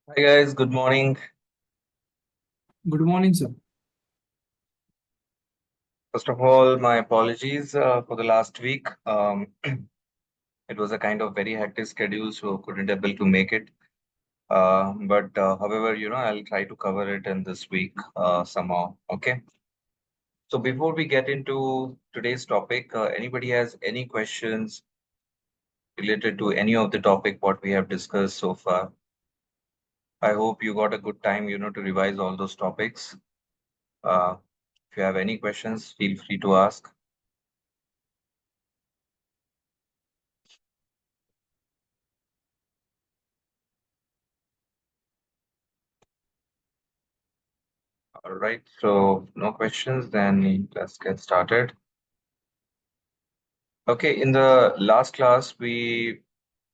Hi guys, good morning. Good morning, sir. First of all, my apologies for the last week. It was a kind of very hectic schedule, so couldn't able to make it. But however, I'll try to cover it in this week somehow. Okay. So before we get into today's topic, anybody has any questions related to any of the topic what we have discussed so far? I hope you got a good time, to revise all those topics. Uh, if you have any questions, feel free to ask. All right, so no questions, then let's get started. Okay, in the last class, we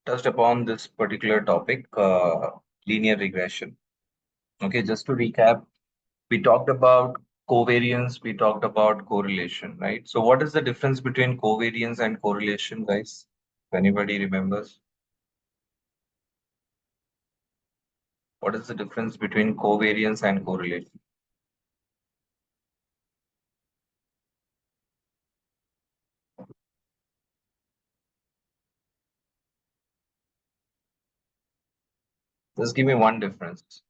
touched upon this particular topic, linear regression. Okay, just to recap, we talked about covariance, we talked about correlation, right? So, what is the difference between covariance and correlation, guys? If anybody remembers, what is the difference between covariance and correlation? Just give me one difference.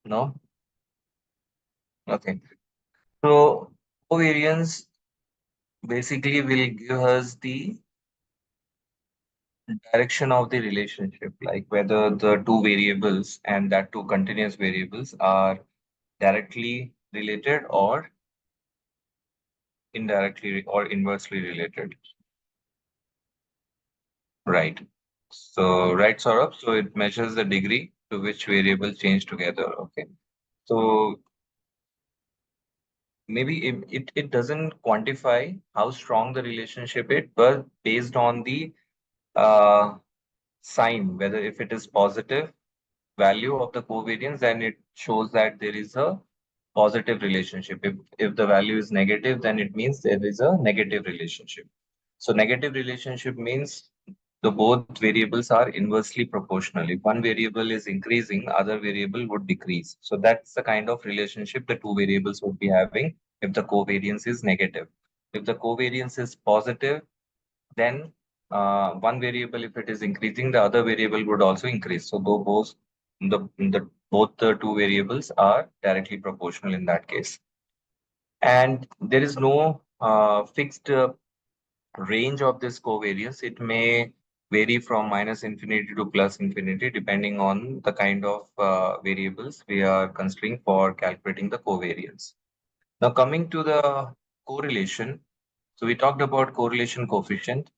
No? Okay. So, covariance basically will give us the direction of the relationship, like whether the two variables and that two continuous variables are directly related or indirectly or inversely related. Right. So, right, Saurabh. So it measures the degree to which variables change together. Okay. So maybe it doesn't quantify how strong the relationship is, but based on the uh, sign, whether if it is positive value of the covariance, then it shows that there is a positive relationship. If the value is negative, then it means there is a negative relationship. So negative relationship means the both variables are inversely proportional. If one variable is increasing, other variable would decrease. So that's the kind of relationship the two variables would be having if the covariance is negative. If the covariance is positive, then one variable, if it is increasing, the other variable would also increase. So though both the two variables are directly proportional in that case. And there is no fixed range of this covariance. It may vary from minus infinity to plus infinity depending on the kind of variables we are considering for calculating the covariance. Now coming to the correlation. So we talked about correlation coefficient.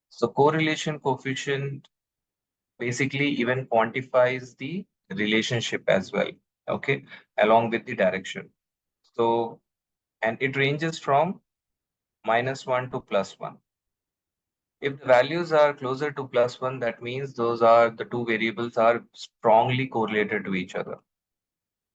So correlation coefficient basically even quantifies the relationship as well, okay, along with the direction. So, and it ranges from -1 to +1. If the values are closer to +1, that means those are the two variables are strongly correlated to each other.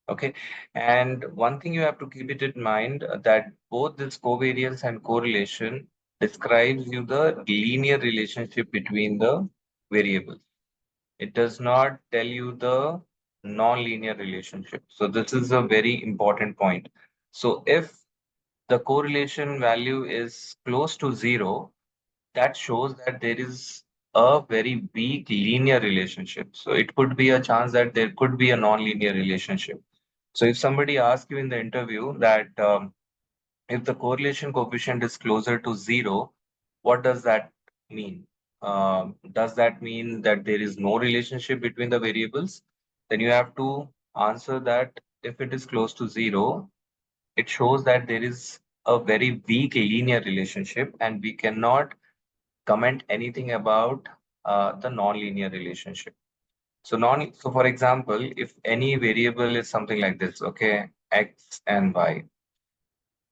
Okay. And one thing you have to keep it in mind that both this covariance and correlation describes you the linear relationship between the variables. It does not tell you the non-linear relationship. So this is a very important point. So if the correlation value is close to zero, that shows that there is a very weak linear relationship. So it could be a chance that there could be a non-linear relationship. So if somebody asks you in the interview that if the correlation coefficient is closer to zero, what does that mean? Does that mean that there is no relationship between the variables? Then you have to answer that if it is close to zero, it shows that there is a very weak linear relationship, and we cannot comment anything about the non-linear relationship. So for example, if any variable is something like this, okay, x and y,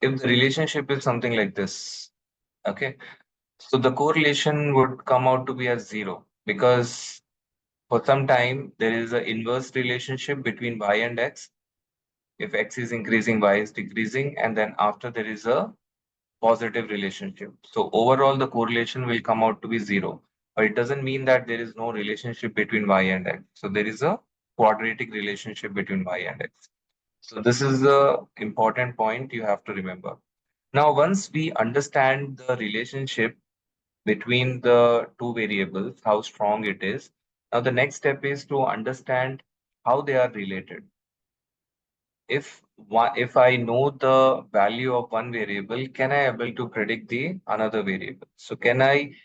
if the relationship is something like this, okay, so the correlation would come out to be as zero because for some time there is an inverse relationship between y and x, If X is increasing, Y is decreasing, and then after there is a positive relationship. So overall, the correlation will come out to be zero. But it doesn't mean that there is no relationship between Y and X. So there is a quadratic relationship between Y and X. So this is the important point you have to remember. Now, once we understand the relationship between the two variables, how strong it is, now the next step is to understand how they are related. If I know the value of one variable, can I able to predict the another variable? So can I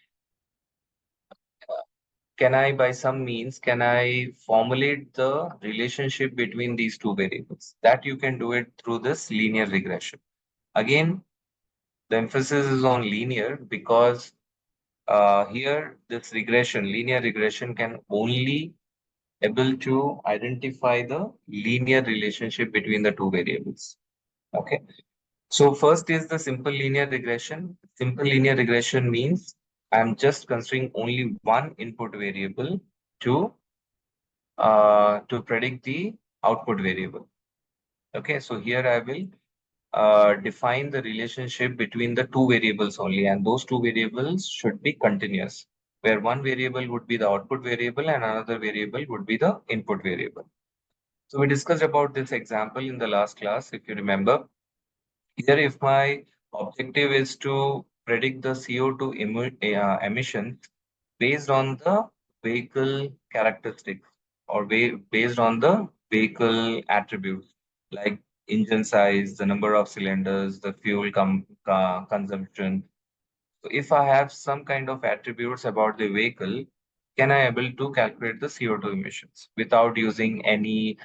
by some means can I formulate the relationship between these two variables? That you can do it through this linear regression. Again, the emphasis is on linear because here this linear regression can only able to identify the linear relationship between the two variables. Okay. So first is the simple linear regression. Simple linear regression means I'm just considering only one input variable to predict the output variable. Okay, so here I will define the relationship between the two variables only, and those two variables should be continuous, where one variable would be the output variable and another variable would be the input variable. So we discussed about this example in the last class, if you remember. Here, if my objective is to predict the CO2 emissions based on the vehicle characteristics or based on the vehicle attributes like engine size, the number of cylinders, the fuel consumption. So if I have some kind of attributes about the vehicle, can I able to calculate the CO2 emissions without using any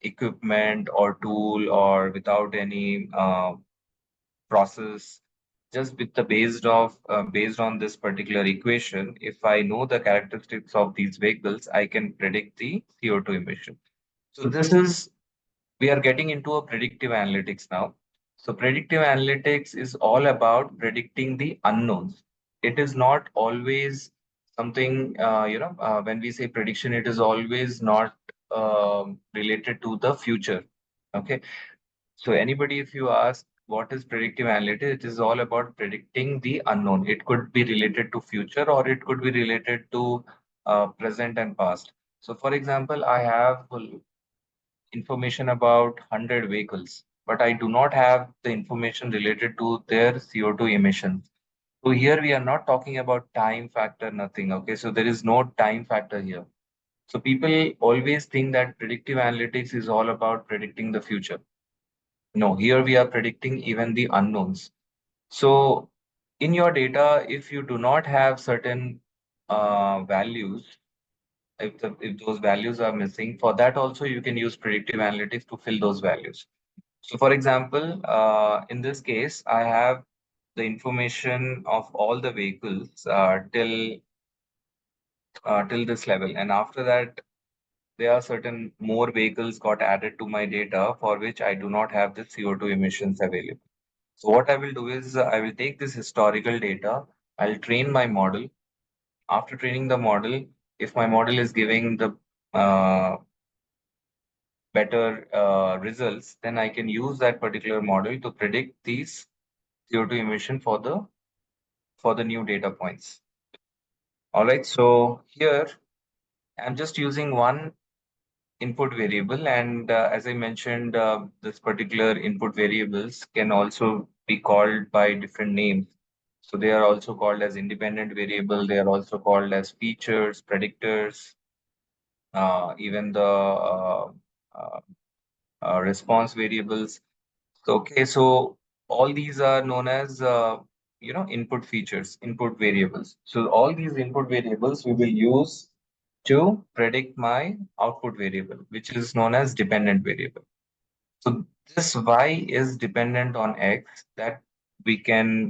equipment or tool or without any process, just with the based on this particular equation, if I know the characteristics of these vehicles, I can predict the CO2 emission. So this is we are getting into a predictive analytics now. So predictive analytics is all about predicting the unknowns. It is not always something, when we say prediction, it is always not related to the future. Okay. So anybody, if you ask what is predictive analytics, it is all about predicting the unknown. It could be related to future or it could be related to present and past. So for example, I have information about 100 vehicles, but I do not have the information related to their CO2 emissions. So here we are not talking about time factor, nothing. Okay, so there is no time factor here. So people always think that predictive analytics is all about predicting the future. No, here we are predicting even the unknowns. So in your data, if you do not have certain values, if those values are missing, for that also you can use predictive analytics to fill those values. So for example, in this case, I have the information of all the vehicles till this level, and after that, there are certain more vehicles got added to my data for which I do not have the CO2 emissions available. So what I will do is I will take this historical data, I'll train my model. After training the model, if my model is giving the uh, better results, then I can use that particular model to predict these CO2 emission for the new data points. All right, so here I'm just using one input variable, and as I mentioned, this particular input variables can also be called by different names. So they are also called as independent variable. They are also called as features, predictors, even the uh, response variables. So, okay, so all these are known as input features, input variables. So all these input variables we will use to predict my output variable, which is known as dependent variable. So this y is dependent on x that we can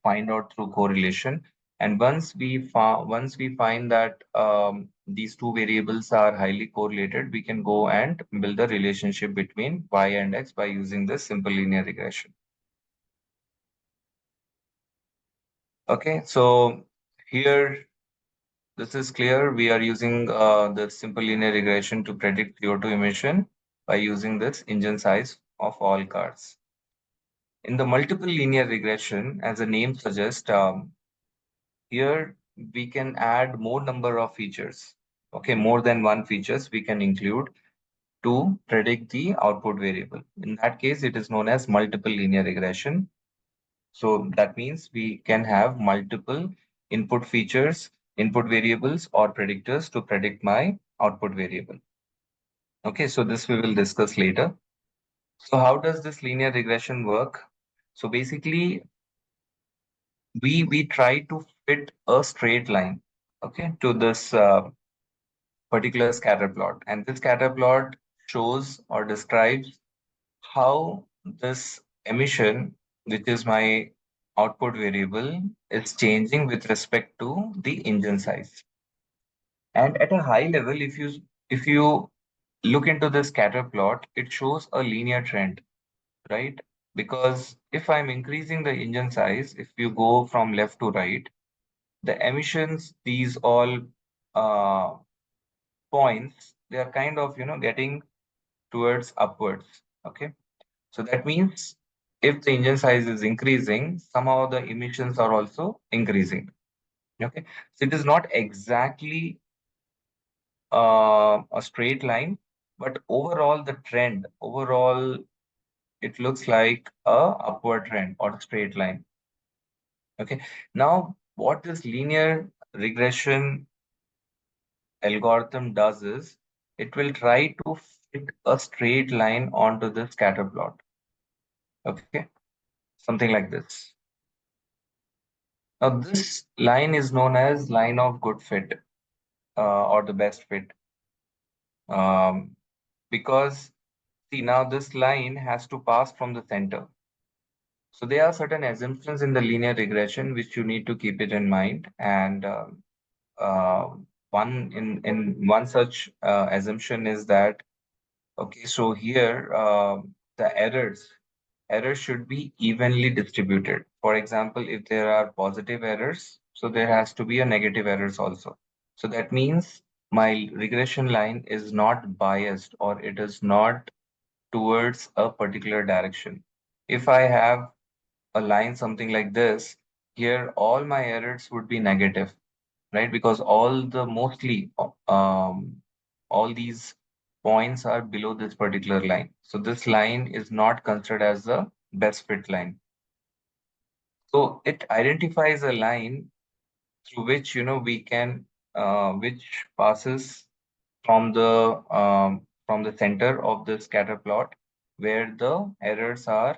find out through correlation. And once we find that these two variables are highly correlated, we can go and build the relationship between y and x by using this simple linear regression. Okay, so here this is clear. We are using the simple linear regression to predict CO2 emission. by using this engine size of all cars. In the multiple linear regression, as the name suggests, here we can add more number of features. Okay, more than one features we can include to predict the output variable. In that case, it is known as multiple linear regression. So that means we can have multiple input features, input variables, or predictors to predict my output variable. Okay, so this we will discuss later. So how does this linear regression work? So basically, we try to fit a straight line, okay, to this particular scatter plot, and this scatter plot shows or describes how this emission, which is my output variable, is changing with respect to the engine size. And at a high level, if you look into the scatter plot, it shows a linear trend, right? Because if I'm increasing the engine size, if you go from left to right, the emissions, these all uh, points, they are kind of, getting towards upwards. Okay. So that means if the engine size is increasing, somehow the emissions are also increasing. Okay. So it is not exactly a straight line, but overall the trend, overall it looks like a upward trend or a straight line. Okay. Now, what this linear regression algorithm does is it will try to fit a straight line onto the scatter plot. Okay. Something like this. Now, this line is known as line of good fit or the best fit um, because see now this line has to pass from the center. So there are certain assumptions in the linear regression which you need to keep it in mind. And uh, one such assumption is that okay, so here the errors should be evenly distributed. For example, if there are positive errors, so there has to be a negative errors also. So that means my regression line is not biased or it is not towards a particular direction. If I have a line something like this, here all my errors would be negative, right? Because all these points are below this particular line. So this line is not considered as the best fit line. So it identifies a line through which we can which passes from the center of the scatter plot where the errors are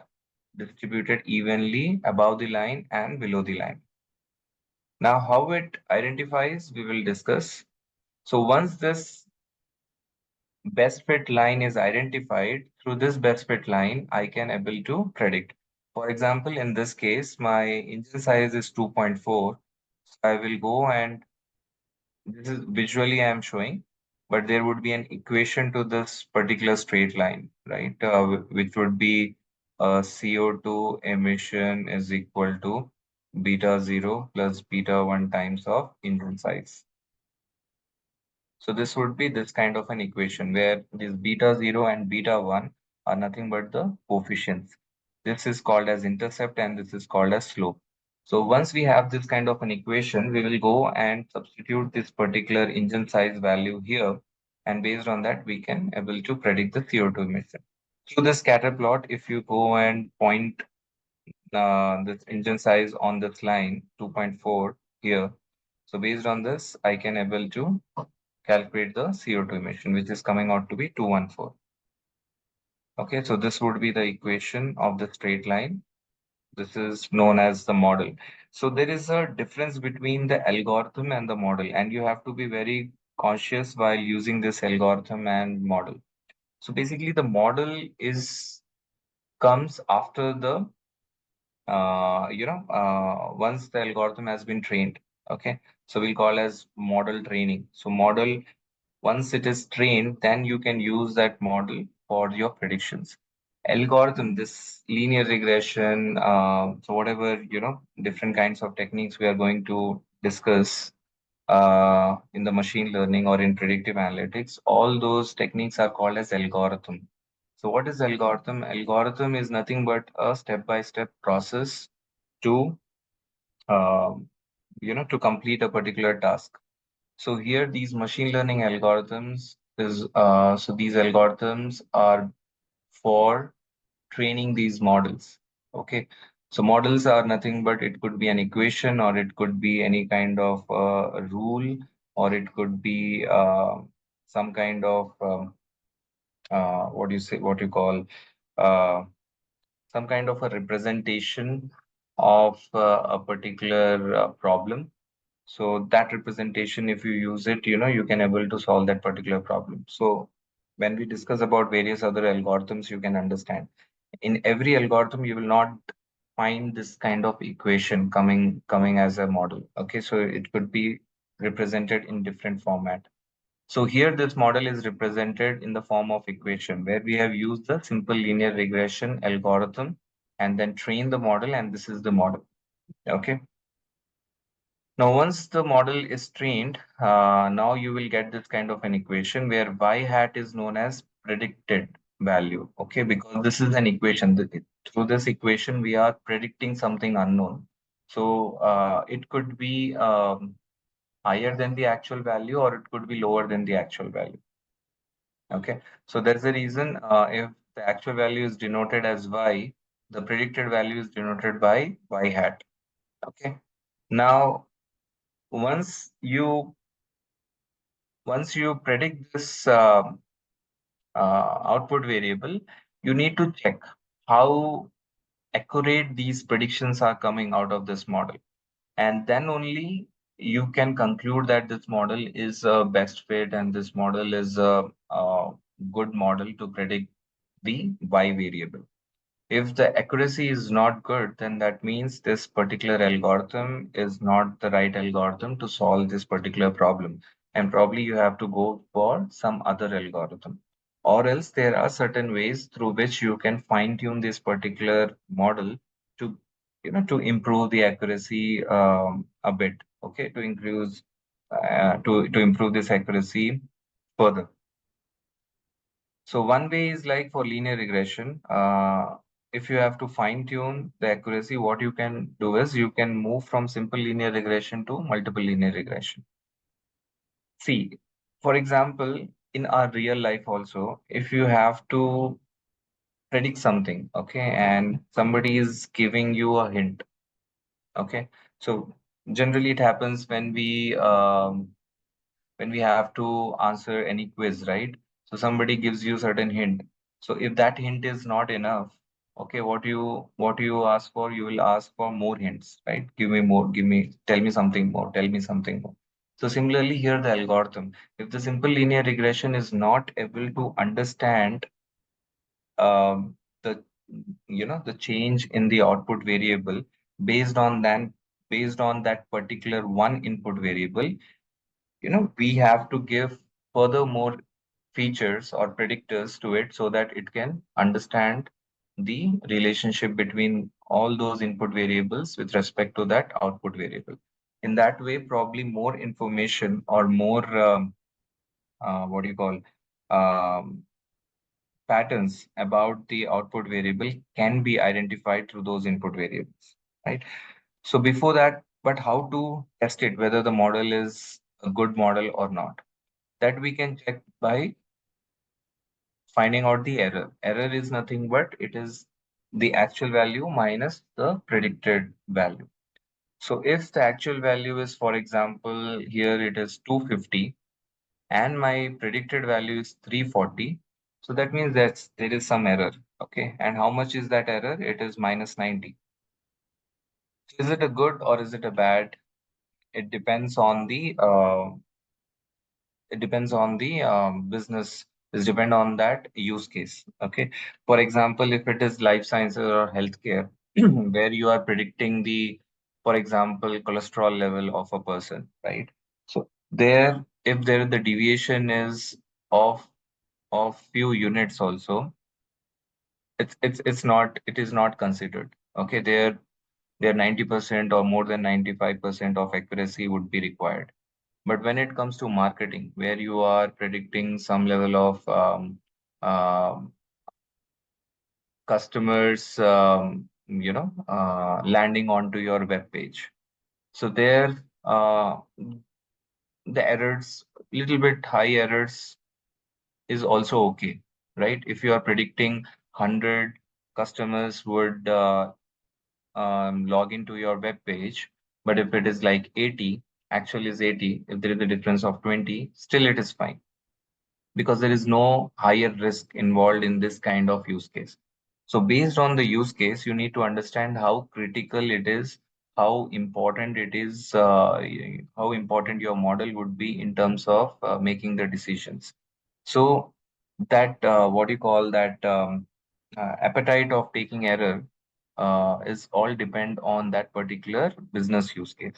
distributed evenly above the line and below the line. Now, how it identifies, we will discuss. So once this best fit line is identified, through this best fit line, I can able to predict. For example, in this case, my engine size is 2.4. So I will go and this is visually I am showing, but there would be an equation to this particular straight line, right? Which would be CO2 emission is equal to beta 0 plus beta 1 times of engine size. So this would be this kind of an equation where this beta 0 and beta 1 are nothing but the coefficients. This is called as intercept and this is called as slope. So once we have this kind of an equation, we will go and substitute this particular engine size value here. And based on that, we can able to predict the CO2 emission. So the scatter plot, if you go and point this engine size on this line 2.4 here. So based on this, I can able to calculate the CO2 emission, which is coming out to be 214. Okay, so this would be the equation of the straight line. This is known as the model. So there is a difference between the algorithm and the model, and you have to be very conscious while using this algorithm and model. So basically, the model is comes after the once the algorithm has been trained. Okay, so we'll call as model training. So model once it is trained, then you can use that model for your predictions. Algorithm, this linear regression, so whatever, different kinds of techniques we are going to discuss in the machine learning or in predictive analytics, all those techniques are called as algorithm. So what is algorithm? Algorithm is nothing but a step-by-step process to um, to complete a particular task. So here these machine learning algorithms is so these algorithms are for training these models. Okay. So models are nothing but it could be an equation or it could be any kind of rule or it could be some kind of what do you say, what you call uh, some kind of a representation of a particular problem. So that representation, if you use it, you can able to solve that particular problem. So when we discuss about various other algorithms, you can understand in every algorithm you will not find this kind of equation coming as a model. Okay, so it could be represented in different format. So here this model is represented in the form of equation where we have used the simple linear regression algorithm and then train the model, and this is the model. Okay. Now, once the model is trained, now you will get this kind of an equation where y hat is known as predicted value. Okay, because this is an equation. Through this equation, we are predicting something unknown. So it could be higher than the actual value or it could be lower than the actual value. Okay, so there's a reason if the actual value is denoted as y, the predicted value is denoted by y hat. Okay, now once you once you predict this output variable, you need to check how accurate these predictions are coming out of this model. And then only you can conclude that this model is a best fit and this model is a good model to predict the y variable. If the accuracy is not good, then that means this particular algorithm is not the right algorithm to solve this particular problem. And probably you have to go for some other algorithm. Or else there are certain ways through which you can fine tune this particular model to, to improve the accuracy a bit. Okay, to increase, to improve this accuracy further. So one way is like for linear regression. If you have to fine tune the accuracy, what you can do is you can move from simple linear regression to multiple linear regression. See, for example, in our real life also, if you have to predict something, okay, and somebody is giving you a hint, okay. So generally it happens when we have to answer any quiz, right? So somebody gives you certain hint. So if that hint is not enough, okay, what you ask for, you will ask for more hints, right? Give me more, tell me something more, tell me something more. So similarly here the algorithm, if the simple linear regression is not able to understand the the change in the output variable based on that particular one input variable, we have to give further more features or predictors to it so that it can understand the relationship between all those input variables with respect to that output variable. In that way, probably more information or more what do you call um, patterns about the output variable can be identified through those input variables, right? So before that, but how to test it whether the model is a good model or not? That we can check by finding out the error. Error is nothing but it is the actual value minus the predicted value. So if the actual value is, for example, here it is 250 and my predicted value is 340, so that means that there is some error. Okay. And how much is that error? It is minus 90. Is it a good or is it a bad? It depends on the business, is depend on that use case. Okay, for example, if it is life sciences or healthcare where you are predicting the, for example, cholesterol level of a person, right? So there, if there the deviation is of few units also, it is not considered. Okay, there 90% or more than 95% of accuracy would be required. But when it comes to marketing, where you are predicting some level of customers, landing onto your web page. So there, the errors, little bit high errors is also okay, right? If you are predicting 100 customers would log into your web page, but if it is like 80, actually is 80, if there is a difference of 20, still it is fine because there is no higher risk involved in this kind of use case. So based on the use case, you need to understand how critical it is, how important it is, how important your model would be in terms of making the decisions. So that what you call that appetite of taking error is all depend on that particular business use case.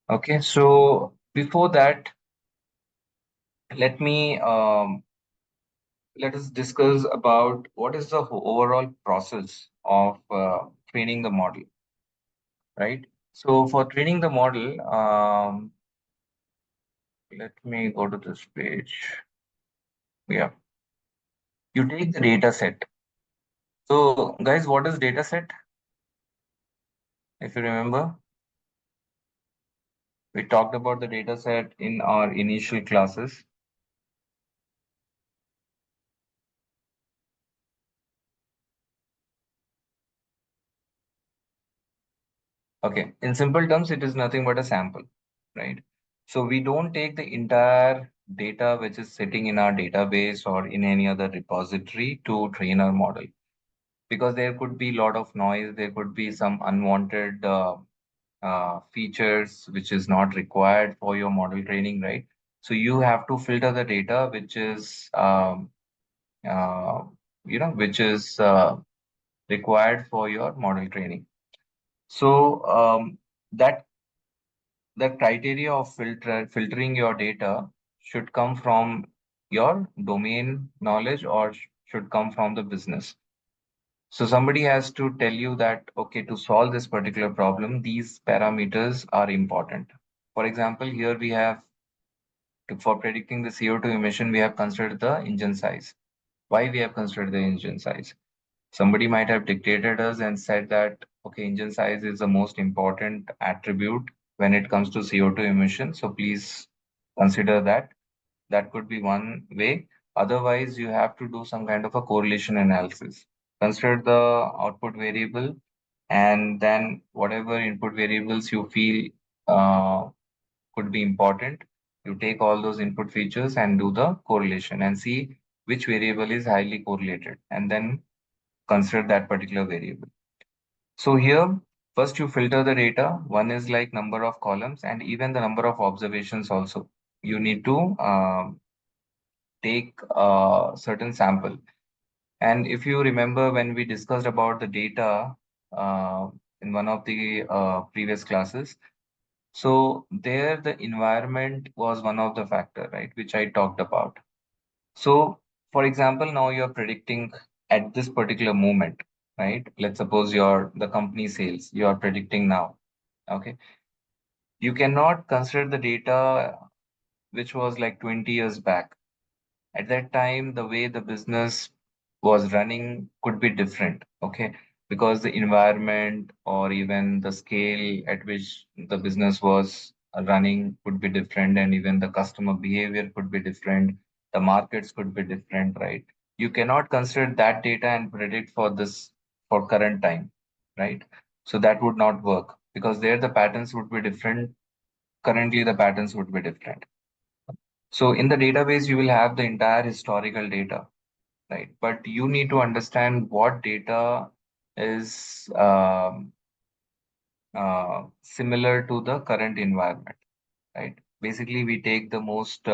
Okay, so before that, let me let us discuss about what is the overall process of training the model, right? So for training the model, let me go to this page. Yeah, you take the data set. So guys, what is data set? If you remember, we talked about the data set in our initial classes. Okay, in simple terms, it is nothing but a sample, right? So we don't take the entire data which is sitting in our database or in any other repository to train our model because there could be a lot of noise, there could be some unwanted features which is not required for your model training, right? So you have to filter the data which is uh, which is required for your model training. So that the criteria of filtering your data should come from your domain knowledge or should come from the business. So somebody has to tell you that, okay, to solve this particular problem, these parameters are important. For example, here we have, for predicting the CO2 emission, we have considered the engine size. Why we have considered the engine size? Somebody might have dictated us and said that, okay, engine size is the most important attribute when it comes to CO2 emission. So please consider that. That could be one way. Otherwise, you have to do some kind of a correlation analysis. Consider the output variable and then whatever input variables you feel uh, could be important. You take all those input features and do the correlation and see which variable is highly correlated and then consider that particular variable. So here, first you filter the data. One is like number of columns and even the number of observations also. You need to take a certain sample. And if you remember when we discussed about the data in one of the previous classes, so there the environment was one of the factor, right, which I talked about. So, for example, now you're predicting at this particular moment, right? Let's suppose your the company sales you are predicting now. Okay. You cannot consider the data which was like 20 years back. At that time, the way the business was running could be different. Okay. Because the environment or even the scale at which the business was running could be different, and even the customer behavior could be different. The markets could be different, right? You cannot consider that data and predict for this for current time, right? So that would not work because there the patterns would be different. Currently, the patterns would be different. So in the database, you will have the entire historical data, right? But you need to understand what data is similar to the current environment, right? Basically, we take the most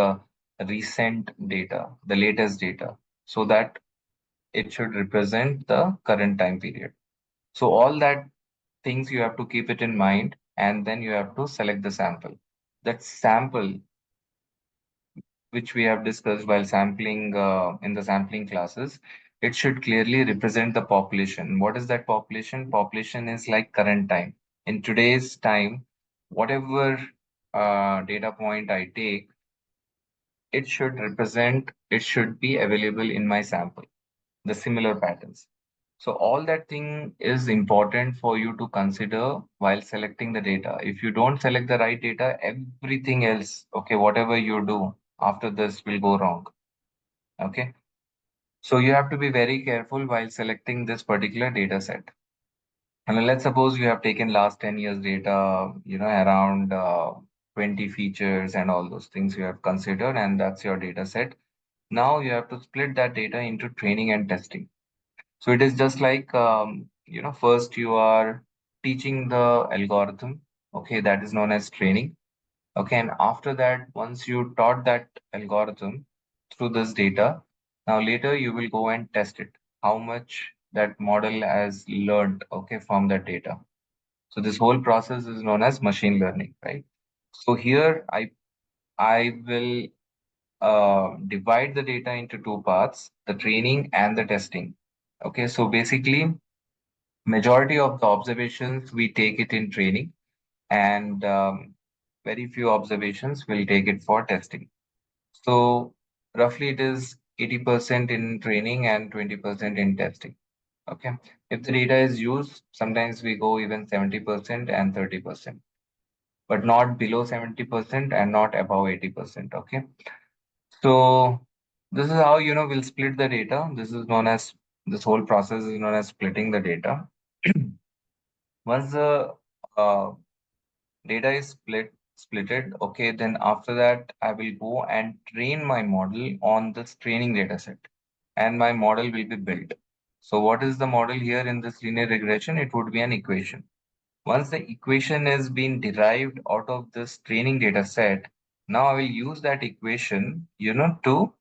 recent data, the latest data, so that it should represent the current time period. So all that things you have to keep it in mind, and then you have to select the sample. That sample which we have discussed while sampling in the sampling classes, it should clearly represent the population. What is that population? Population is like current time. In today's time, whatever data point I take, it should represent, it should be available in my sample. the similar patterns. So all that thing is important for you to consider while selecting the data. If you don't select the right data, everything else, okay, whatever you do after this will go wrong. Okay. So you have to be very careful while selecting this particular data set. And let's suppose you have taken last 10 years data, around 20 features and all those things you have considered, and that's your data set. Now you have to split that data into training and testing. So it is just like, first you are teaching the algorithm, okay, that is known as training. Okay, and after that, once you taught that algorithm through this data, now later you will go and test it, how much that model has learned, okay, from that data. So this whole process is known as machine learning, right? So here I will divide the data into two parts, the training and the testing. Okay, so basically, majority of the observations we take it in training, and very few observations will take it for testing. So roughly it is 80% in training and 20% in testing. Okay. If the data is used, sometimes we go even 70% and 30%, but not below 70% and not above 80%. Okay. So this is how, we'll split the data. This whole process is known as splitting the data. Once the uh, data is splitted, okay, then after that, I will go and train my model on this training data set, and my model will be built. So what is the model here in this linear regression? It would be an equation. Once the equation is being derived out of this training data set, now I will use that equation, to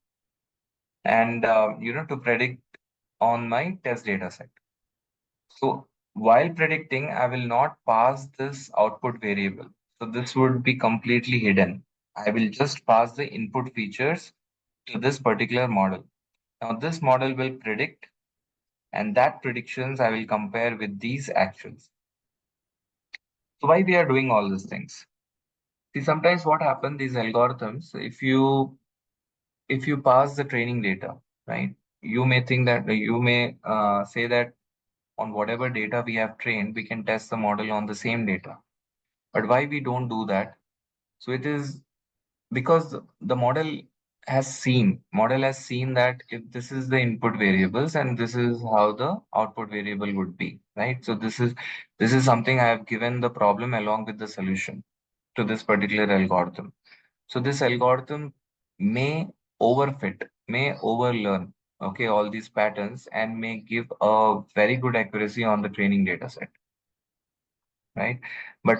predict on my test data set. So while predicting, I will not pass this output variable. So this would be completely hidden. I will just pass the input features to this particular model. Now this model will predict, and that predictions I will compare with these actions. So why we are doing all these things? See, sometimes what happen, these algorithms, if you pass the training data, right? You may think that you may say that on whatever data we have trained, we can test the model on the same data. But why we don't do that? So it is because the model has seen that if this is the input variables and this is how the output variable would be, right? So this is something I have given the problem along with the solution to this particular algorithm. So this algorithm may overfit, may overlearn, okay, all these patterns and may give a very good accuracy on the training data set, right? But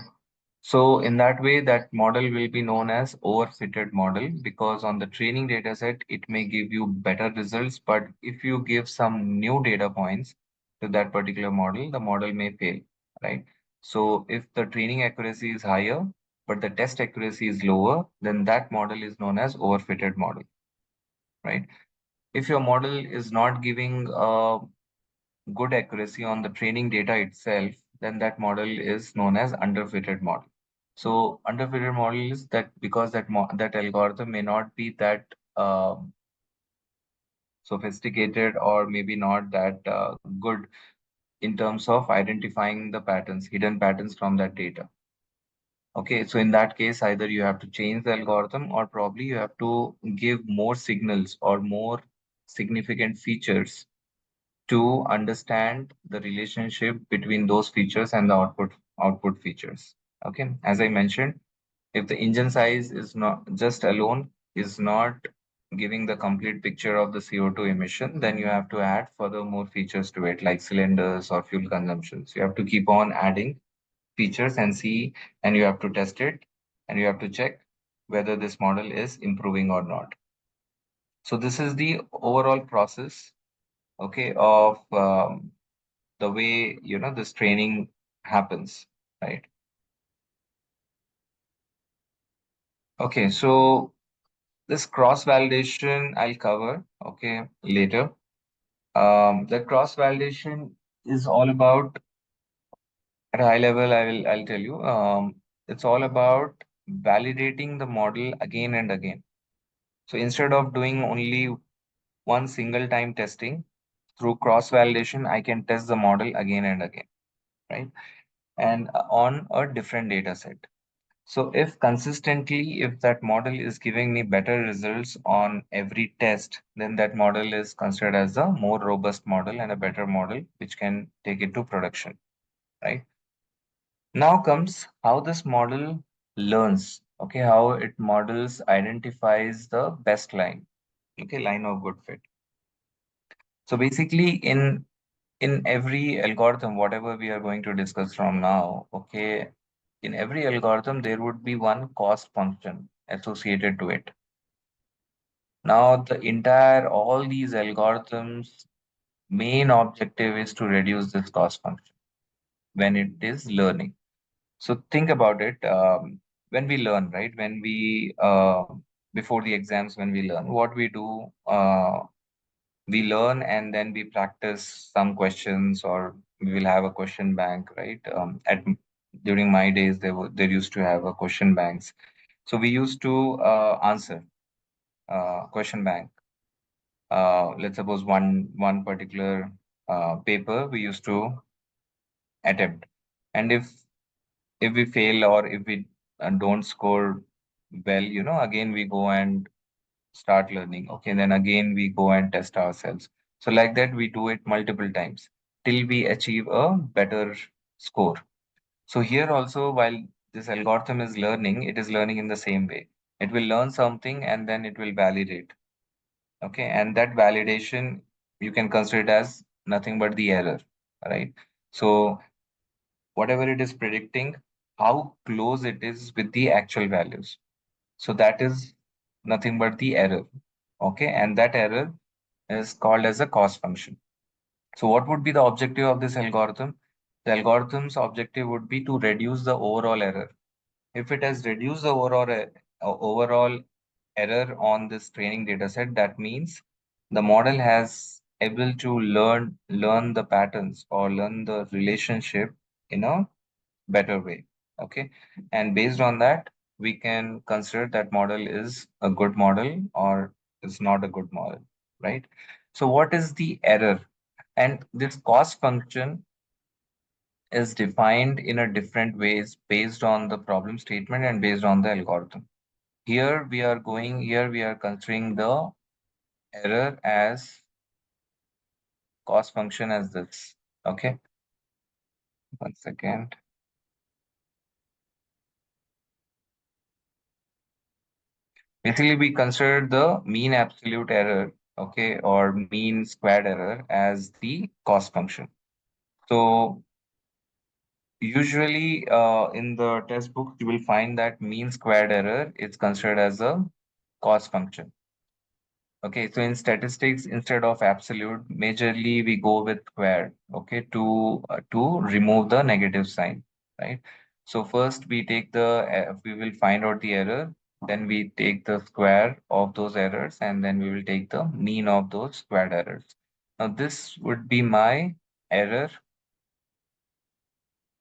so in that way, that model will be known as overfitted model because on the training data set, it may give you better results. But if you give some new data points to that particular model, the model may fail, right? So if the training accuracy is higher, but the test accuracy is lower, then that model is known as overfitted model, right? If your model is not giving good accuracy on the training data itself, then that model is known as underfitted model. So underfitted model is that because that algorithm may not be that sophisticated or maybe not that good in terms of identifying the patterns, hidden patterns from that data. Okay, so in that case, either you have to change the algorithm or probably you have to give more signals or more significant features to understand the relationship between those features and the output features. Okay, as I mentioned, if the engine size is not just alone is not giving the complete picture of the CO2 emission, then you have to add further more features to it, like cylinders or fuel consumptions. You have to keep on adding features and see, and you have to test it, and you have to check whether this model is improving or not. So this is the overall process, okay, of the way this training happens, right? Okay, so this cross validation I'll cover, okay, later. The cross validation is all about, at a high level, I'll tell you, it's all about validating the model again and again. So instead of doing only one single time testing, through cross validation, I can test the model again and again, right? And on a different data set. So if consistently, if that model is giving me better results on every test, then that model is considered as a more robust model and a better model, which can take it to production, right? Now comes how this model learns, okay, how it models identifies the best line, okay, line of good fit. So basically, in every algorithm, whatever we are going to discuss from now, okay, in every algorithm, there would be one cost function associated to it. Now, all these algorithms' main objective is to reduce this cost function when it is learning. So think about it. When we learn, right? Before the exams, when we learn, what we do, we learn and then we practice some questions, or we will have a question bank, right? During my days, there used to have a question banks. So we used to answer question bank. Let's suppose one particular paper we used to attempt, and if we fail or if we don't score well, again we go and start learning. Okay, then again we go and test ourselves. So like that we do it multiple times till we achieve a better score. So here also, while this algorithm is learning, it is learning in the same way. It will learn something and then it will validate. Okay, and that validation you can consider it as nothing but the error, right? So whatever it is predicting, how close it is with the actual values. So that is nothing but the error. Okay, and that error is called as a cost function. So what would be the objective of this algorithm? The algorithm's objective would be to reduce the overall error. If it has reduced the overall error on this training data set, that means the model has able to learn the patterns or learn the relationship in a better way. Okay. And based on that, we can consider that model is a good model or is not a good model, right? So what is the error? And this cost function is defined in a different ways based on the problem statement and based on the algorithm. Here we are considering the error as cost function as this. Okay. One second. Basically, we consider the mean absolute error, okay, or mean squared error as the cost function. So usually in the test book, you will find that mean squared error is considered as a cost function. Okay, so in statistics, instead of absolute, majorly we go with squared, okay, to remove the negative sign, right? So first we will find out the error, then we take the square of those errors, and then we will take the mean of those squared errors. Now this would be my error,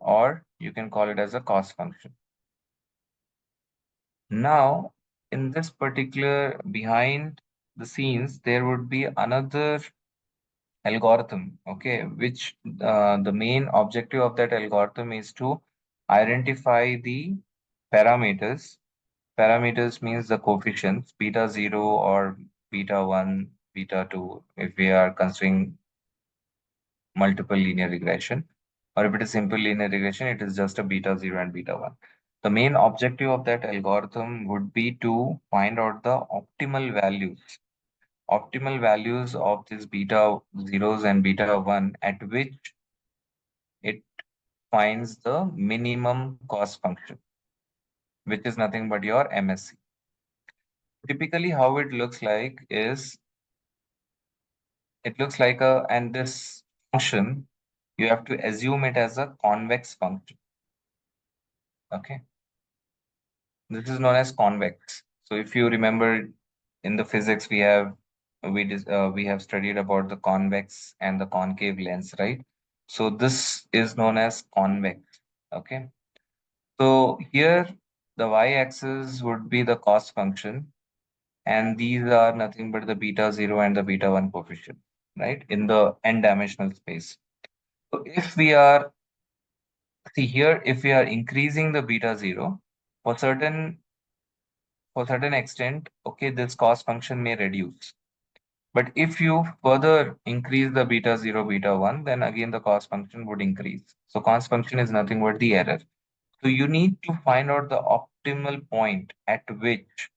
or you can call it as a cost function. Now, in this particular behind the scenes, there would be another algorithm, okay, which the main objective of that algorithm is to identify the parameters. Parameters means the coefficients, beta 0 or beta 1, beta 2, if we are considering multiple linear regression. Or if it is simple linear regression, it is just a beta 0 and beta 1. The main objective of that algorithm would be to find out the optimal values of these beta zeros and beta 1 at which it finds the minimum cost function, which is nothing but your MSC. Typically, how it looks like is it looks like and this function, you have to assume it as a convex function. Okay. This is known as convex. So if you remember in the physics, we have studied about the convex and the concave lens, right? So this is known as convex. Okay. So here the y-axis would be the cost function, and these are nothing but the beta 0 and the beta 1 coefficient. right, in the n-dimensional space. So if we are, see here, if we are increasing the beta zero for certain extent, okay, this cost function may reduce. But if you further increase the beta 0, beta 1, then again the cost function would increase. So cost function is nothing but the error. So you need to find out the optimal point at which,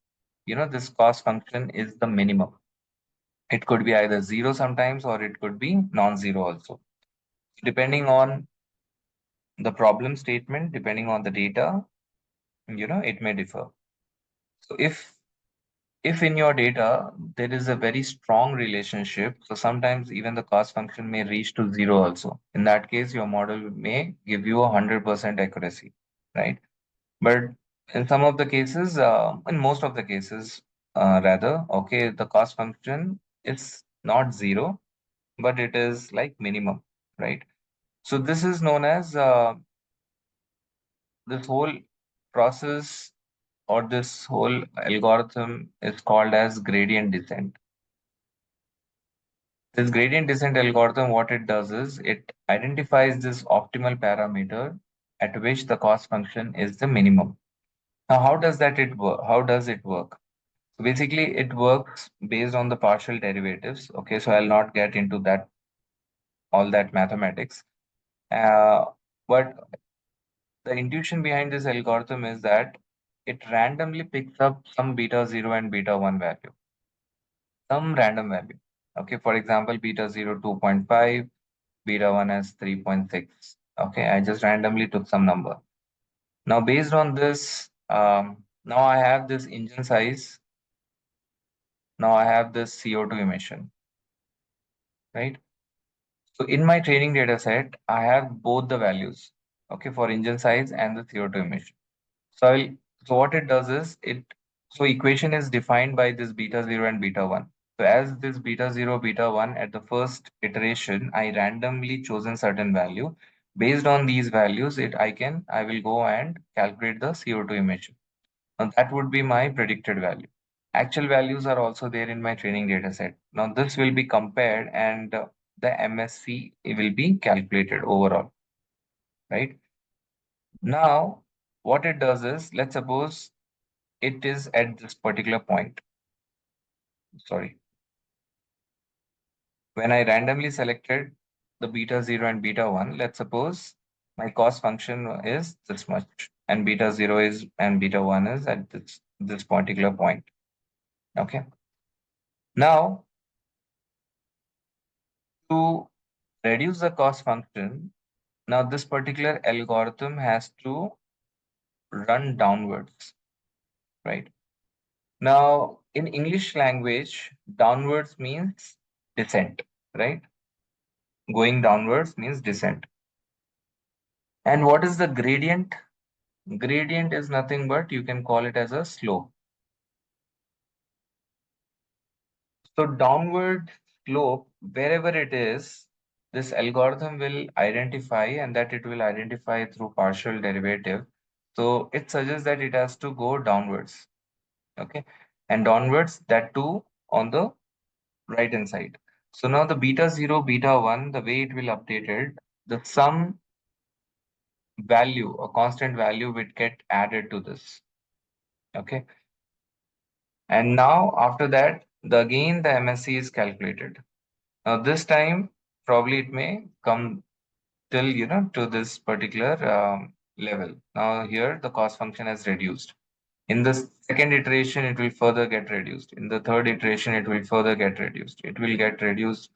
this cost function is the minimum. It could be either zero sometimes or it could be non-zero also. Depending on the problem statement, depending on the data, it may differ. So if in your data there is a very strong relationship, so sometimes even the cost function may reach to zero also. In that case, your model may give you 100% accuracy, right? But in some of the cases, in most of the cases, rather, okay, the cost function is not zero, but it is like minimum, right? So this is known as this whole process or this whole algorithm is called as gradient descent. This gradient descent algorithm, what it does is it identifies this optimal parameter at which the cost function is the minimum. Now, how does that it work? How does it work? So basically, it works based on the partial derivatives. Okay, so I'll not get into that all that mathematics. Uh, but the intuition behind this algorithm is that it randomly picks up some beta 0 and beta 1 value, some random value. Okay, for example, beta 0 2.5, beta 1 as 3.6. Okay, I just randomly took some number. Now, based on this, now I have this engine size. Now I have this CO2 emission, right? So in my training data set, I have both the values, okay, for engine size and the CO2 emission. So so what it does is so equation is defined by this beta 0 and beta 1. So as this beta 0, beta 1 at the first iteration, I randomly chosen certain value. Based on these values, I will go and calculate the CO2 emission. Now that would be my predicted value. Actual values are also there in my training data set. Now this will be compared and the MSC will be calculated overall, right? Now, what it does is, let's suppose it is at this particular point. Sorry. When I randomly selected the beta 0 and beta 1, let's suppose my cost function is this much, and beta 0 is and beta 1 is at this particular point. Okay. Now, to reduce the cost function, now this particular algorithm has to run downwards, right? Now, in English language, downwards means descent, right? Going downwards means descent. And what is the gradient? Gradient is nothing but you can call it as a slope. So downward slope, wherever it is, this algorithm will identify, and that it will identify through partial derivative. So it suggests that it has to go downwards. Okay. And downwards, that too on the right hand side. So now the beta 0, beta 1, the way it will update it, the sum value, a constant value will get added to this. Okay. And now after that, again the MSC is calculated. Now this time, probably it may come till, to this particular level. Now here the cost function has reduced. In the second iteration, it will further get reduced. In the third iteration, it will further get reduced. It will get reduced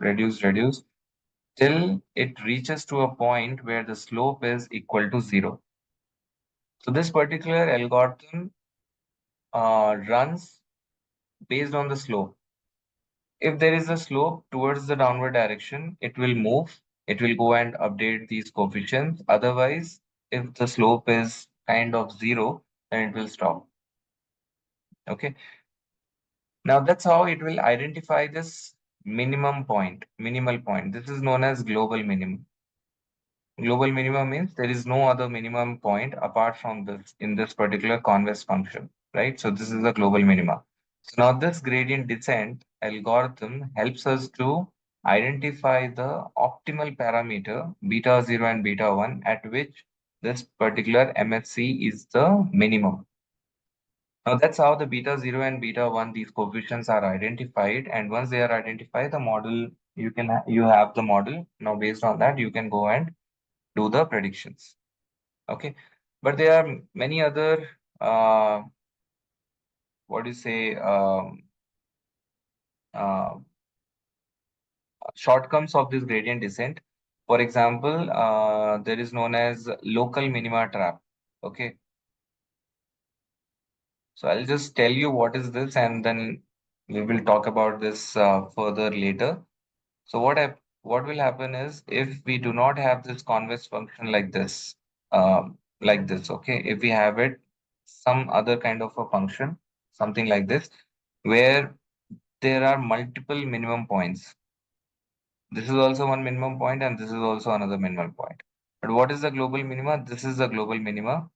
till it reaches to a point where the slope is equal to zero. So this particular algorithm runs based on the slope. If there is a slope towards the downward direction, it will move. It will go and update these coefficients. Otherwise, if the slope is kind of zero, then it will stop. Okay. Now that's how it will identify this minimal point. This is known as global minimum. Global minimum means there is no other minimum point apart from this in this particular convex function, right? So this is the global minima. So now this gradient descent algorithm helps us to identify the optimal parameter beta 0 and beta 1 at which this particular MHC is the minimum. Now that's how the beta 0 and beta 1, these coefficients are identified. And once they are identified, the model, you have the model. Now based on that, you can go and do the predictions. Okay. But there are many other, what do you say, uh, shortcomings of this gradient descent. For example, there is known as local minima trap. Okay. So I'll just tell you what is this, and then we will talk about this further later. So what will happen is if we do not have this convex function like this, okay, if we have it some other kind of a function, something like this, where there are multiple minimum points. This is also one minimum point, and this is also another minimum point. But what is the global minima? This is the global minima.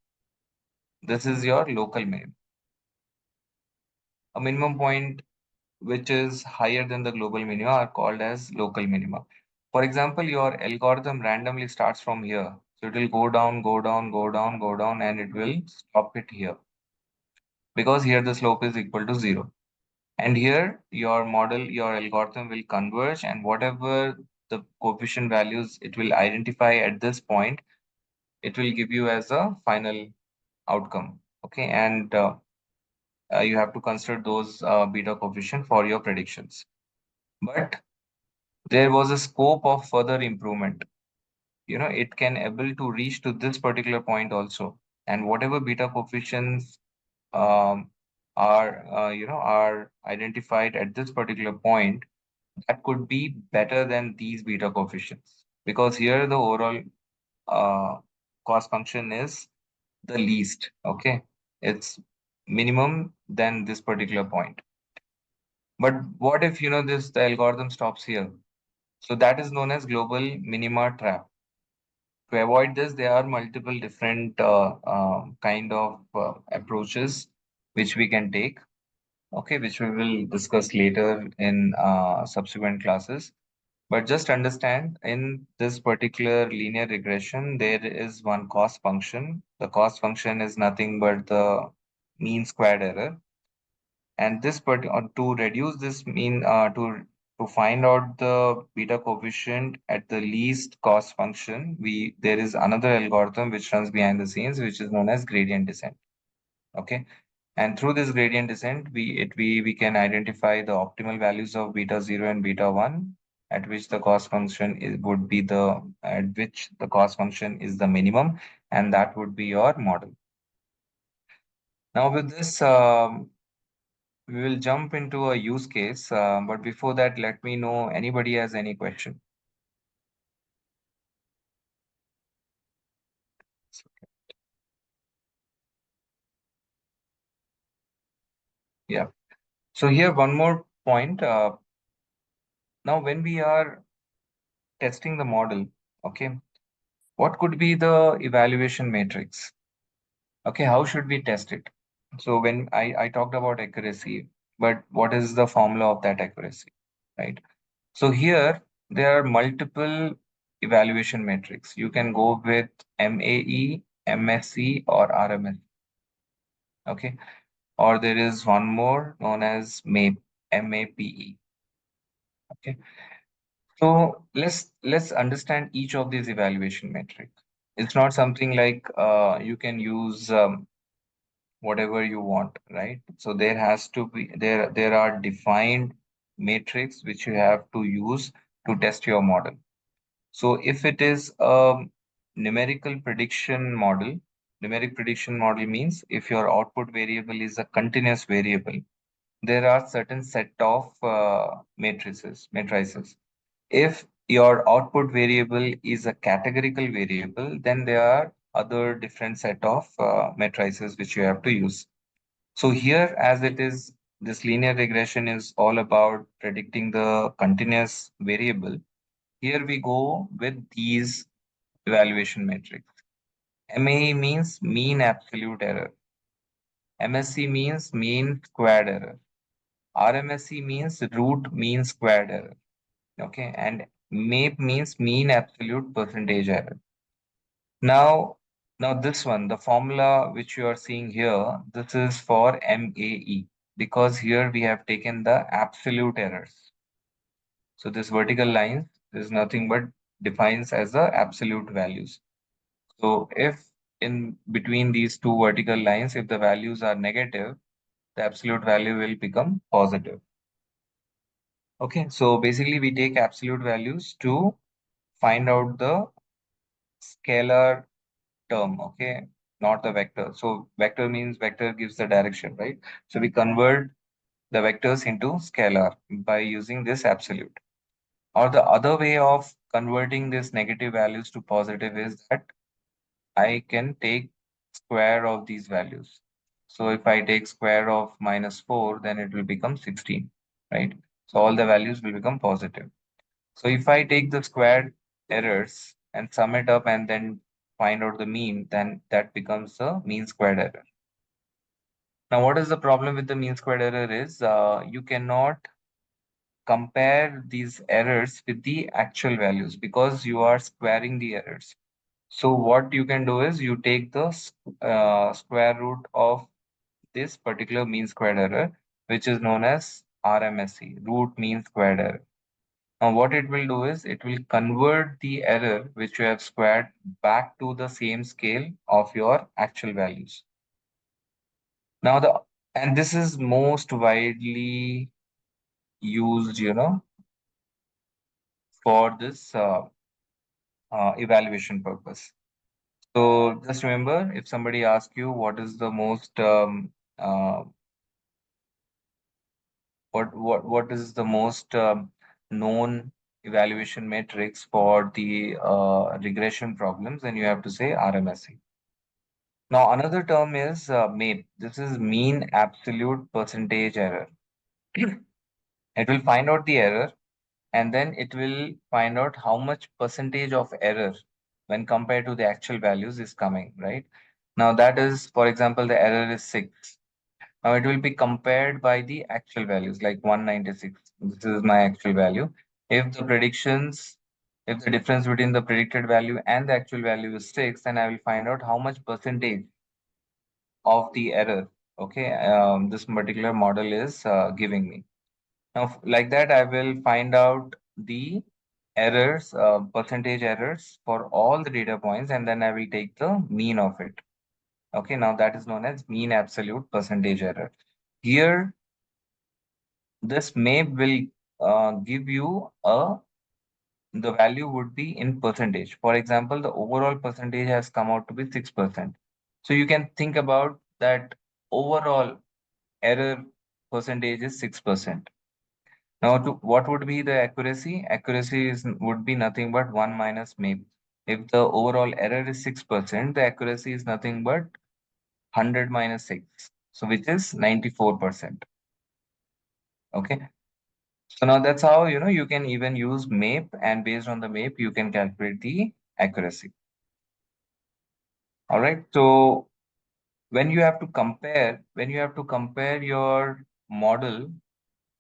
This is your local minimum. A minimum point which is higher than the global minima are called as local minima. For example, your algorithm randomly starts from here. So it will go down, go down, go down, go down, and it will stop it here. Because here the slope is equal to 0. And here your model, your algorithm will converge, and whatever the coefficient values it will identify at this point, it will give you as a final outcome. Okay, and you have to consider those beta coefficient for your predictions. But there was a scope of further improvement. It can able to reach to this particular point also, and whatever beta coefficients um, are identified at this particular point, that could be better than these beta coefficients, because here the overall uh, cost function is the least. Okay, it's minimum than this particular point. But what if this the algorithm stops here? So that is known as global minima trap. To avoid this, there are multiple different kind of approaches which we can take, okay, which we will discuss later in subsequent classes. But just understand, in this particular linear regression, there is one cost function. The cost function is nothing but the mean squared error. And to reduce this mean to find out the beta coefficient at the least cost function, we there is another algorithm which runs behind the scenes, which is known as gradient descent. Okay, and through this gradient descent, we can identify the optimal values of beta 0 and beta 1, at which the cost function would be the at which the cost function is the minimum, and that would be your model. Now with this, we will jump into a use case, but before that, let me know anybody has any question. Yeah. So here one more point. Now when we are testing the model, okay, what could be the evaluation matrix? Okay, how should we test it? So when I talked about accuracy, but what is the formula of that accuracy, right? So here there are multiple evaluation metrics. You can go with MAE, MSE, or RMS. Okay, or there is one more known as MAPE, MAPE. Okay, so let's understand each of these evaluation metric. It's not something like you can use whatever you want, right? So there has to be there are defined matrix which you have to use to test your model. So if it is a numerical prediction model, numeric prediction model means if your output variable is a continuous variable, there are certain set of matrices. If your output variable is a categorical variable, then there are other different set of matrices which you have to use. So here, as it is, this linear regression is all about predicting the continuous variable. Here we go with these evaluation metrics. MAE means mean absolute error. MSE means mean squared error. RMSE means root mean squared error. Okay, and MAPE means mean absolute percentage error. Now this one, the formula which you are seeing here, this is for MAE because here we have taken the absolute errors. So this vertical line is nothing but defines as the absolute values. So if in between these two vertical lines, if the values are negative, the absolute value will become positive. Okay, so basically we take absolute values to find out the scalar term, okay, not the vector. So vector means vector gives the direction, right? So we convert the vectors into scalar by using this absolute. Or the other way of converting these negative values to positive is that I can take square of these values. So if I take square of -4, then it will become 16, right? So all the values will become positive. So if I take the squared errors and sum it up and then find out the mean, then that becomes the mean squared error. Now, what is the problem with the mean squared error is you cannot compare these errors with the actual values because you are squaring the errors. So what you can do is you take the square root of this particular mean squared error, which is known as RMSE, root mean squared error. Now, what it will do is it will convert the error which you have squared back to the same scale of your actual values. Now, and this is most widely used, for this evaluation purpose. So just remember, if somebody asks you what is the most uh, what is the most known evaluation metrics for the regression problems, then you have to say RMSE. Now, another term is MAPE. This is mean absolute percentage error. It will find out the error and then it will find out how much percentage of error when compared to the actual values is coming, right? Now, that is, for example, the error is 6. Now, it will be compared by the actual values like 196. This is my actual value. If the predictions, if the difference between the predicted value and the actual value is 6, then I will find out how much percentage of the error, okay, this particular model is giving me. Now, like that, I will find out the errors, percentage errors for all the data points, and then I will take the mean of it. Okay, now that is known as mean absolute percentage error. Here, this MAP will give you the value would be in percentage. For example, the overall percentage has come out to be 6%. So you can think about that overall error percentage is 6%. Now, what would be the accuracy? Accuracy would be nothing but 1 minus MAP. If the overall error is 6%, the accuracy is nothing but 100 minus 6, so which is 94%. Okay. So now that's how you can even use MAP, and based on the MAP, you can calculate the accuracy. All right. So when you have to compare your model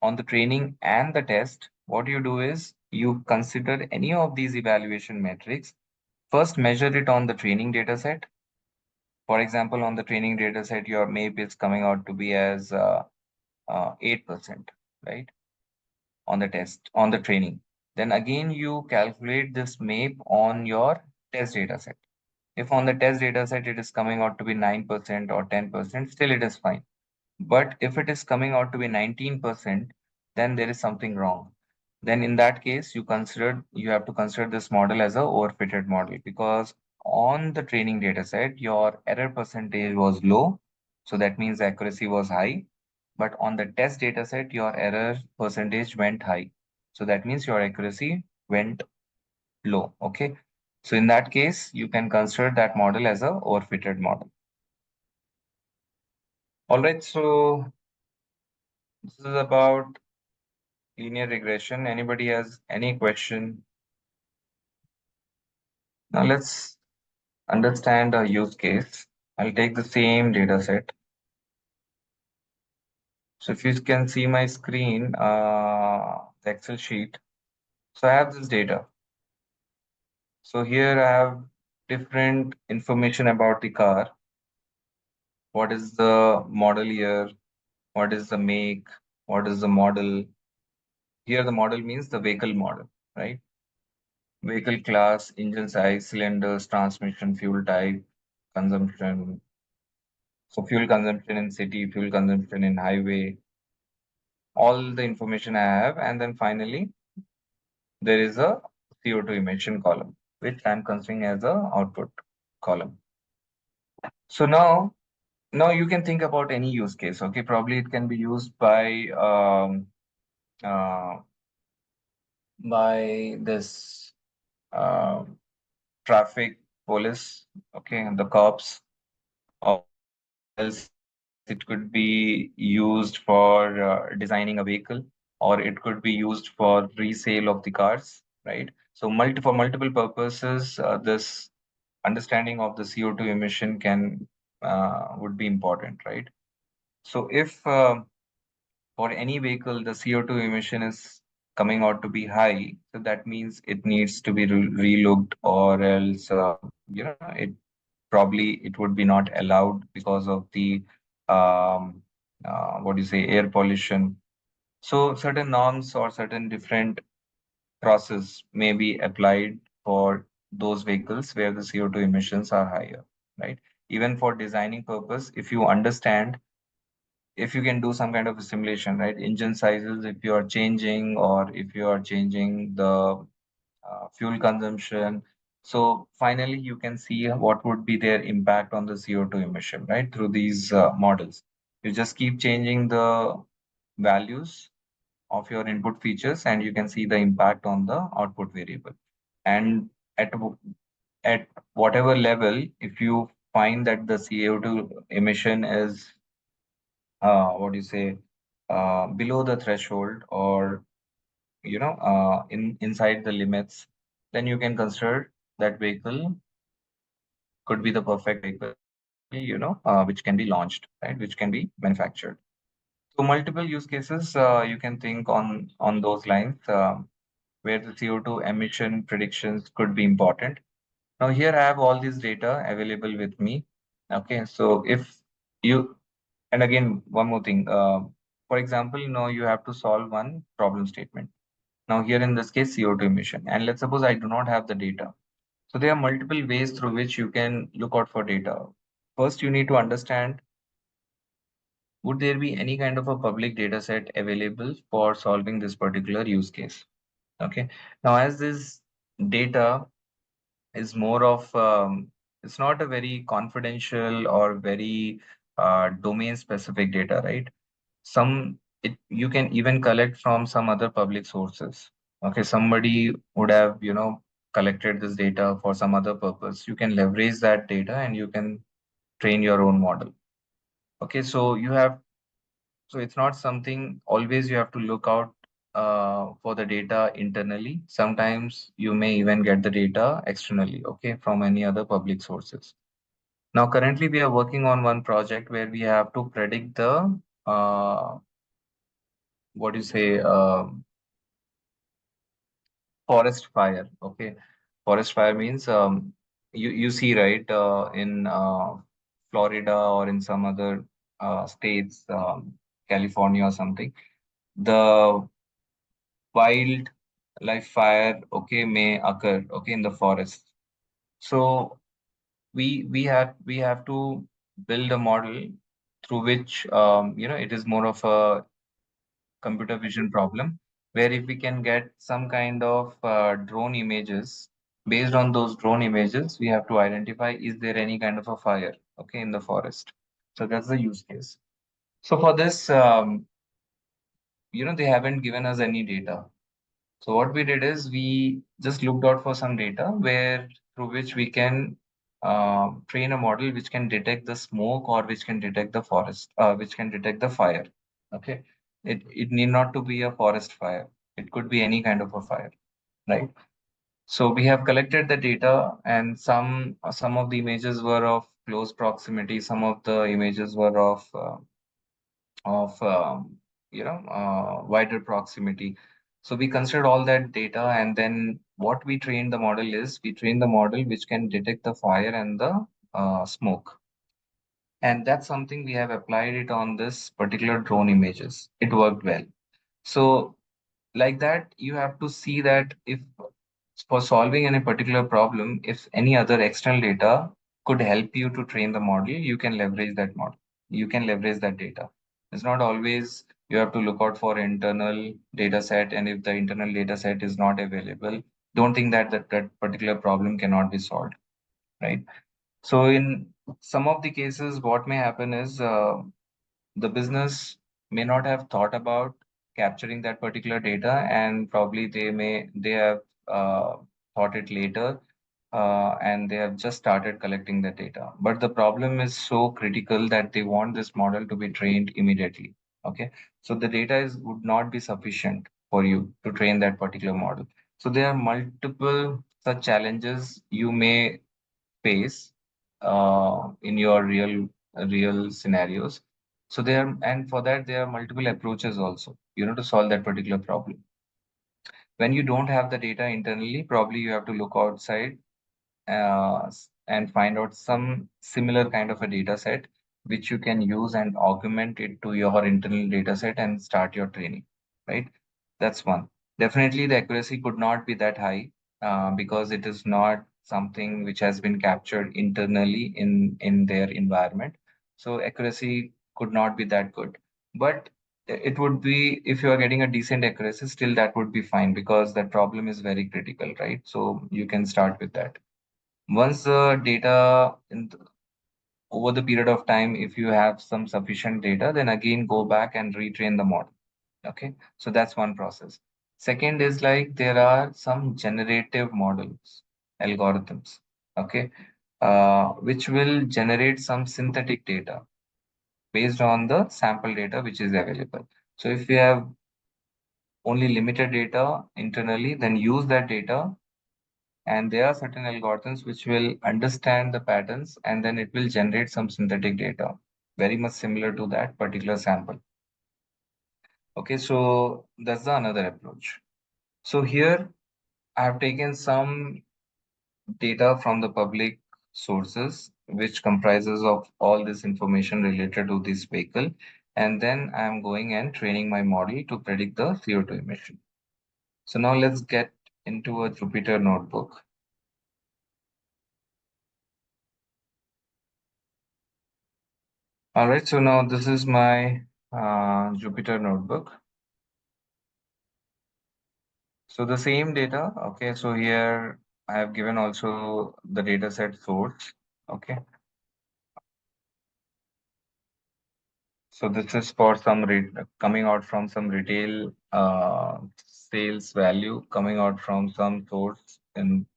on the training and the test, what you do is you consider any of these evaluation metrics. First, measure it on the training data set. For example, on the training data set, your MAP is coming out to be as 8%, right? On the test, on the training. Then again, you calculate this MAP on your test data set. If on the test data set it is coming out to be 9% or 10%, still it is fine. But if it is coming out to be 19%, then there is something wrong. Then in that case, you have to consider this model as a overfitted model because on the training data set, your error percentage was low. So that means accuracy was high. But on the test data set, your error percentage went high. So that means your accuracy went low. Okay. So in that case, you can consider that model as a overfitted model. All right. So this is about linear regression. Anybody has any question? Now let's understand a use case. I'll take the same data set. So if you can see my screen, the Excel sheet. So I have this data. So here I have different information about the car. What is the model year? What is the make? What is the model? Here the model means the vehicle model, right? Vehicle class, engine size, cylinders, transmission, fuel type, consumption. So fuel consumption in city, fuel consumption in highway, all the information I have. And then finally, there is a CO2 emission column, which I'm considering as a output column. So now you can think about any use case. Okay, probably it can be used uh, by this uh, traffic police, okay, and the cops, or else it could be used for designing a vehicle, or it could be used for resale of the cars, right? So for multiple purposes, this understanding of the CO2 emission can would be important, right? So if for any vehicle the CO2 emission is coming out to be high, so that means it needs to be relooked, or else it probably it would be not allowed because of the um, what do you say, air pollution. So certain norms or certain different process may be applied for those vehicles where the CO2 emissions are higher, right? Even for designing purpose, if you understand, if you can do some kind of a simulation, right? Engine sizes, if you are changing, or if you are changing the fuel consumption. So finally, you can see what would be their impact on the CO2 emission, right? Through these models. You just keep changing the values of your input features, and you can see the impact on the output variable. And at at whatever level, if you find that the CO2 emission is what do you say, below the threshold, or in inside the limits, then you can consider that vehicle could be the perfect vehicle, which can be launched, right, which can be manufactured. So multiple use cases you can think on those lines, where the CO2 emission predictions could be important. Now here I have all this data available with me. Okay, so if you, and again one more thing, for example, you have to solve one problem statement. Now here in this case CO2 emission, and let's suppose I do not have the data. So there are multiple ways through which you can look out for data. First, you need to understand, would there be any kind of a public data set available for solving this particular use case? Okay. Now, as this data is more of, it's not a very confidential or very domain specific data, right? You can even collect from some other public sources. Okay, somebody would have, collected this data for some other purpose. You can leverage that data and you can train your own model. Okay, so it's not something always you have to look out for the data internally. Sometimes you may even get the data externally, okay, from any other public sources. Now, currently we are working on one project where we have to predict the what do you say, forest fire. Okay, forest fire means you see, right, in Florida or in some other states, California or something, the wildlife fire, okay, may occur, okay, in the forest. So we have to build a model through which it is more of a computer vision problem, where if we can get some kind of drone images, based on those drone images we have to identify, is there any kind of a fire, okay, in the forest. So that's the use case. So for this, they haven't given us any data. So what we did is we just looked out for some data where through which we can train a model which can detect the smoke, or which can detect the forest, which can detect the fire. Okay, it need not to be a forest fire. It could be any kind of a fire, right? So we have collected the data, and some of the images were of close proximity, some of the images were of wider proximity. So we considered all that data, and then what we trained the model is we trained the model which can detect the fire and the smoke. And that's something we have applied it on this particular drone images. It worked well. So like that, you have to see that if for solving any particular problem, if any other external data could help you to train the model, you can leverage that model. You can leverage that data. It's not always you have to look out for internal data set, and if the internal data set is not available, don't think that that particular problem cannot be solved, right? So in some of the cases, what may happen is the business may not have thought about capturing that particular data, and probably they have thought it later, and they have just started collecting the data, but the problem is so critical that they want this model to be trained immediately. Okay, so the data is would not be sufficient for you to train that particular model. So there are multiple such challenges you may face in your real scenarios. So there, and for that there are multiple approaches also, to solve that particular problem. When you don't have the data internally, probably you have to look outside and find out some similar kind of a data set which you can use and augment it to your internal data set and start your training, right? That's one. Definitely, the accuracy could not be that high because it is not something which has been captured internally in their environment. So accuracy could not be that good. But it would be, if you are getting a decent accuracy, still that would be fine because that problem is very critical, right? So you can start with that. Once the data over the period of time, if you have some sufficient data, then again go back and retrain the model. Okay, so that's one process. Second is like there are some generative models, algorithms, okay, which will generate some synthetic data based on the sample data which is available. So if you have only limited data internally, then use that data, and there are certain algorithms which will understand the patterns, and then it will generate some synthetic data very much similar to that particular sample. Okay, so that's the another approach. So here I have taken some data from the public sources which comprises of all this information related to this vehicle, and then I am going and training my model to predict the CO2 emission. So now let's get into a Jupyter notebook. All right, so now this is my Jupyter notebook. So the same data, okay, so here I have given also the data set source, okay. So this is for some coming out from some retail sales value coming out from some source in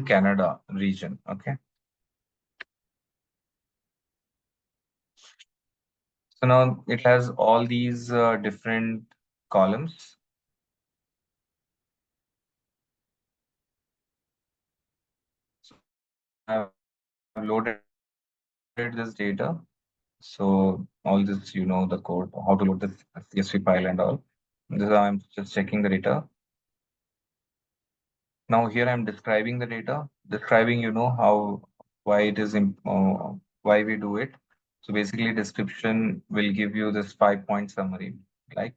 Canada region, okay. So now it has all these different columns. So I have loaded this data. So all this, the code, how to load the CSV file and all. This I'm just checking the data. Now here I'm describing the data, describing, how, why it is, why we do it. So basically description will give you this 5-point summary, like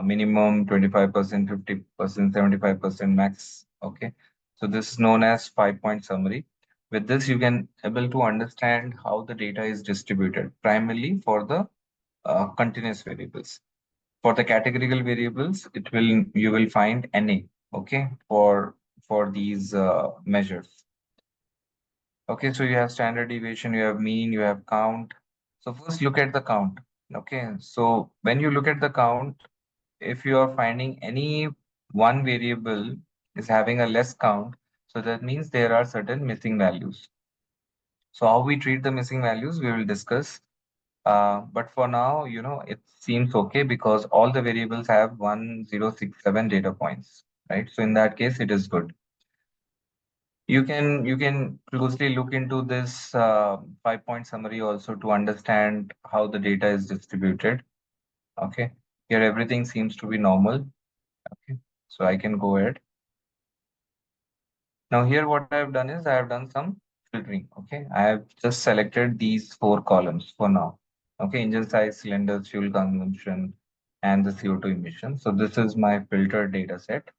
minimum 25%, 50%, 75% max. Okay. So this is known as 5-point summary. With this, you can able to understand how the data is distributed, primarily for the continuous variables. For the categorical variables, you will find NA, okay, for these measures. Okay, so you have standard deviation, you have mean, you have count. So first look at the count. Okay, so when you look at the count, if you are finding any one variable is having a less count, so that means there are certain missing values. So how we treat the missing values, we will discuss. But for now, it seems okay because all the variables have 1067 data points, right? So in that case, it is good. You can closely look into this 5-point summary also to understand how the data is distributed. Okay, here everything seems to be normal. Okay, so I can go ahead. Now here what I have done is I have done some filtering. Okay, I have just selected these four columns for now. Okay, engine size, cylinders, fuel consumption, and the CO2 emission. So this is my filtered data set.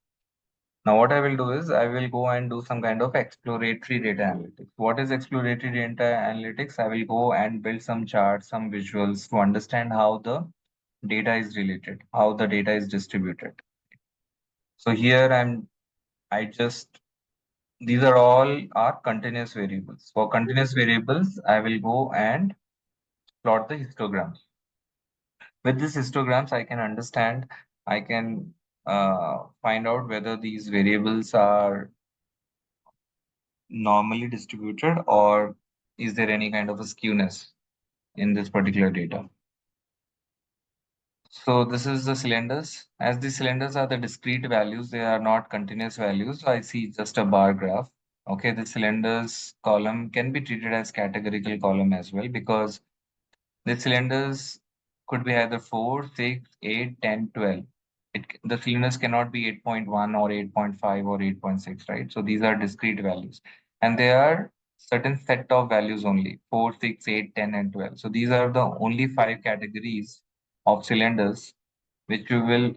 Now what I will do is I will go and do some kind of exploratory data analytics. What is exploratory data analytics? I will go and build some charts, some visuals to understand how the data is related, how the data is distributed. So here I just these are all are continuous variables. For continuous variables, I will go and plot the histograms. With these histograms, I can understand, I can find out whether these variables are normally distributed or is there any kind of a skewness in this particular data. So this is the cylinders. As the cylinders are the discrete values, they are not continuous values. So I see just a bar graph. Okay, the cylinders column can be treated as categorical column as well because the cylinders could be either 4, 6, 8, 10, 12. The cylinders cannot be 8.1 or 8.5 or 8.6, right? So these are discrete values. And they are certain set of values only, 4, 6, 8, 10, and 12. So these are the only five categories of cylinders which you will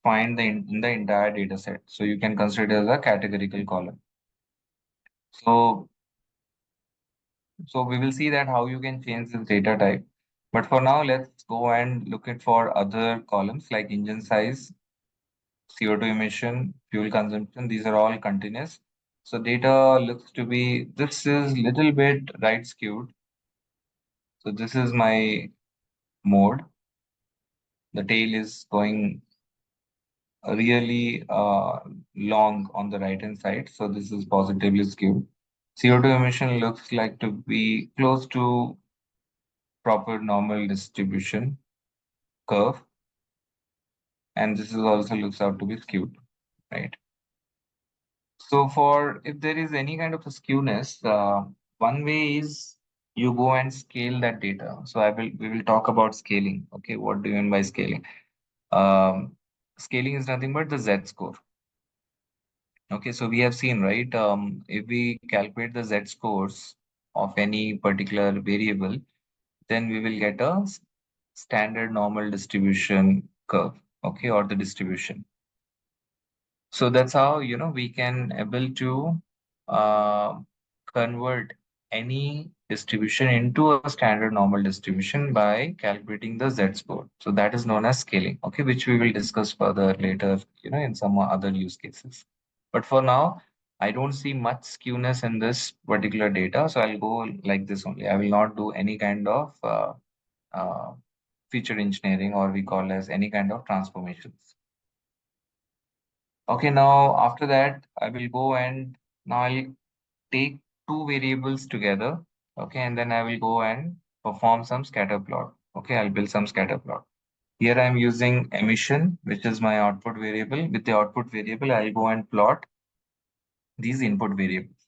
find in the entire data set. So you can consider it as a categorical column. So So we will see that how you can change this data type. But for now, let's go and look at for other columns like engine size, CO2 emission, fuel consumption. These are all continuous. So data looks to be, this is little bit right skewed. So this is my mode. The tail is going really long on the right hand side. So this is positively skewed. CO2 emission looks like to be close to proper normal distribution curve, and this is also looks out to be skewed, right? So for if there is any kind of a skewness, one way is you go and scale that data. So we will talk about scaling. Okay, what do you mean by scaling? Um, Scaling is nothing but the Z-score. Okay, so we have seen, right? If we calculate the Z-scores of any particular variable, then we will get a standard normal distribution curve, okay, or the distribution. So that's how, we can able to uh, convert any distribution into a standard normal distribution by calculating the Z-score. So that is known as scaling, okay, which we will discuss further later, in some other use cases. But for now, I don't see much skewness in this particular data, so I'll go like this only. I will not do any kind of uh, feature engineering, or we call as any kind of transformations. Okay, now after that, I will go and now I'll take two variables together. Okay, and then I will go and perform some scatter plot. Okay, I'll build some scatter plot. Here I'm using emission, which is my output variable. With the output variable, I'll go and plot these input variables.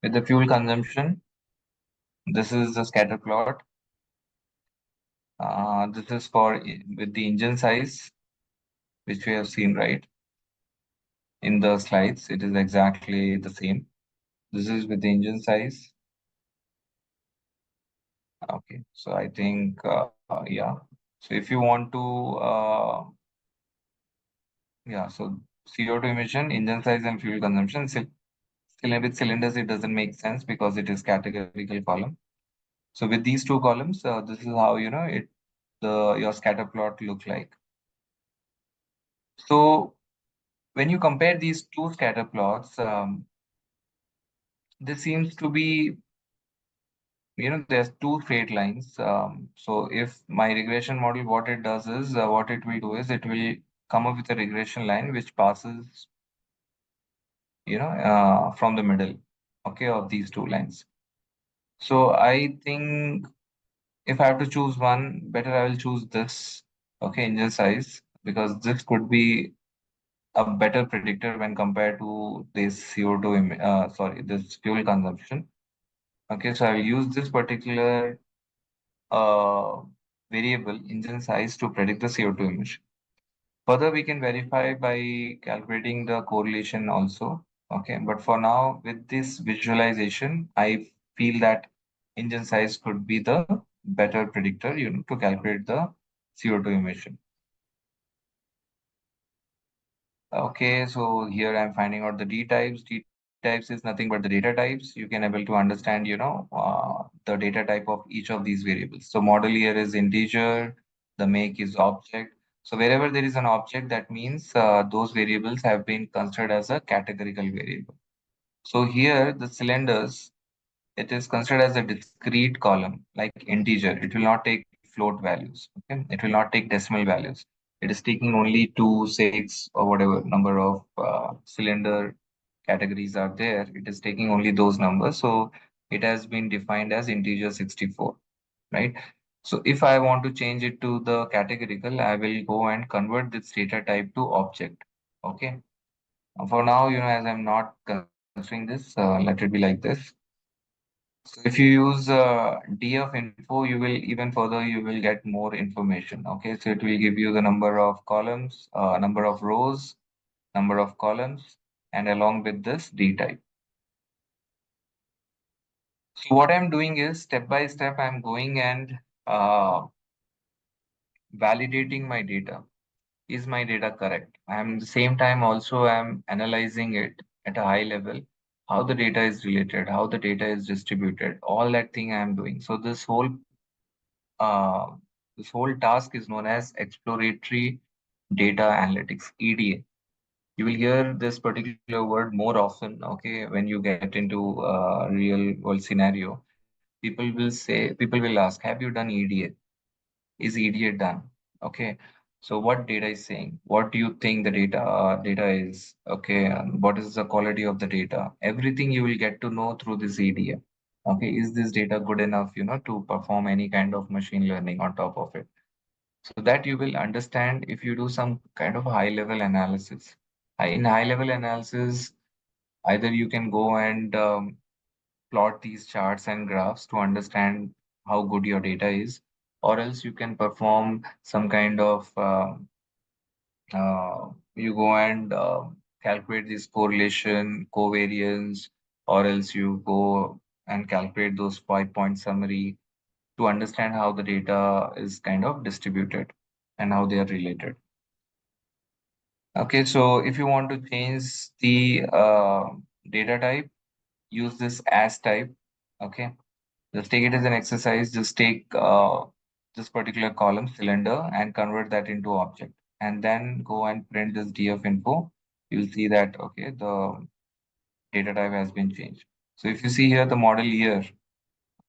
With the fuel consumption, this is the scatter plot. This is for with the engine size, which we have seen right in the slides. It is exactly the same. This is with the engine size. Okay, so I think, yeah. So if you want to, yeah, so CO2 emission, engine size, and fuel consumption. With cylinders, it doesn't make sense because it is categorical column. So with these two columns, this is how your scatter plot look like. So when you compare these two scatter plots, this seems to be, there's two straight lines. So if my regression model, what it does is, what it will do is it will come up with a regression line which passes, from the middle, okay, of these two lines. So I think if I have to choose one, better I will choose this, okay, engine size, because this could be a better predictor when compared to this this fuel consumption. Okay, so I will use this particular uh, variable engine size to predict the CO2 emission. Further, we can verify by calculating the correlation also. Okay, but for now, with this visualization, I feel that engine size could be the better predictor, to calculate the CO2 emission. Okay, so here I'm finding out the D types. D types is nothing but the data types. You can able to understand, the data type of each of these variables. So model year is integer, the make is object. So wherever there is an object, that means those variables have been considered as a categorical variable. So here the cylinders, it is considered as a discrete column, like integer. It will not take float values. Okay, it will not take decimal values. It is taking only 2, 6, or whatever number of cylinder categories are there. It is taking only those numbers. So it has been defined as integer 64, right? So if I want to change it to the categorical, I will go and convert this data type to object. Okay. For now, as I'm not considering this, let it be like this. So if you use DF info, you will even further, you will get more information. Okay, so it will give you the number of columns, number of rows, number of columns, and along with this D type. So what I'm doing is step by step, I'm going and validating my data. Is my data correct? I'm the same time also I'm analyzing it at a high level, how the data is related, how the data is distributed, all that thing I'm doing. So uh, this whole task is known as exploratory data analytics, EDA. You will hear this particular word more often, okay, when you get into real world scenario. People will ask, have you done EDA? Is EDA done? Okay. So what data is saying? What do you think the data is? Okay. What is the quality of the data? Everything you will get to know through this EDA. Okay. Is this data good enough, to perform any kind of machine learning on top of it? So that you will understand if you do some kind of high level analysis. In high level analysis, either you can go and plot these charts and graphs to understand how good your data is, or else you can perform some kind of you go and calculate this correlation, covariance, or else you go and calculate those 5 point summary to understand how the data is kind of distributed and how they are related. Okay, so if you want to change the data type, use this as type. Okay, just take it as an exercise. Just take this particular column cylinder and convert that into object, and then go and print this df info. You'll see that okay, the data type has been changed. So if you see here the model year,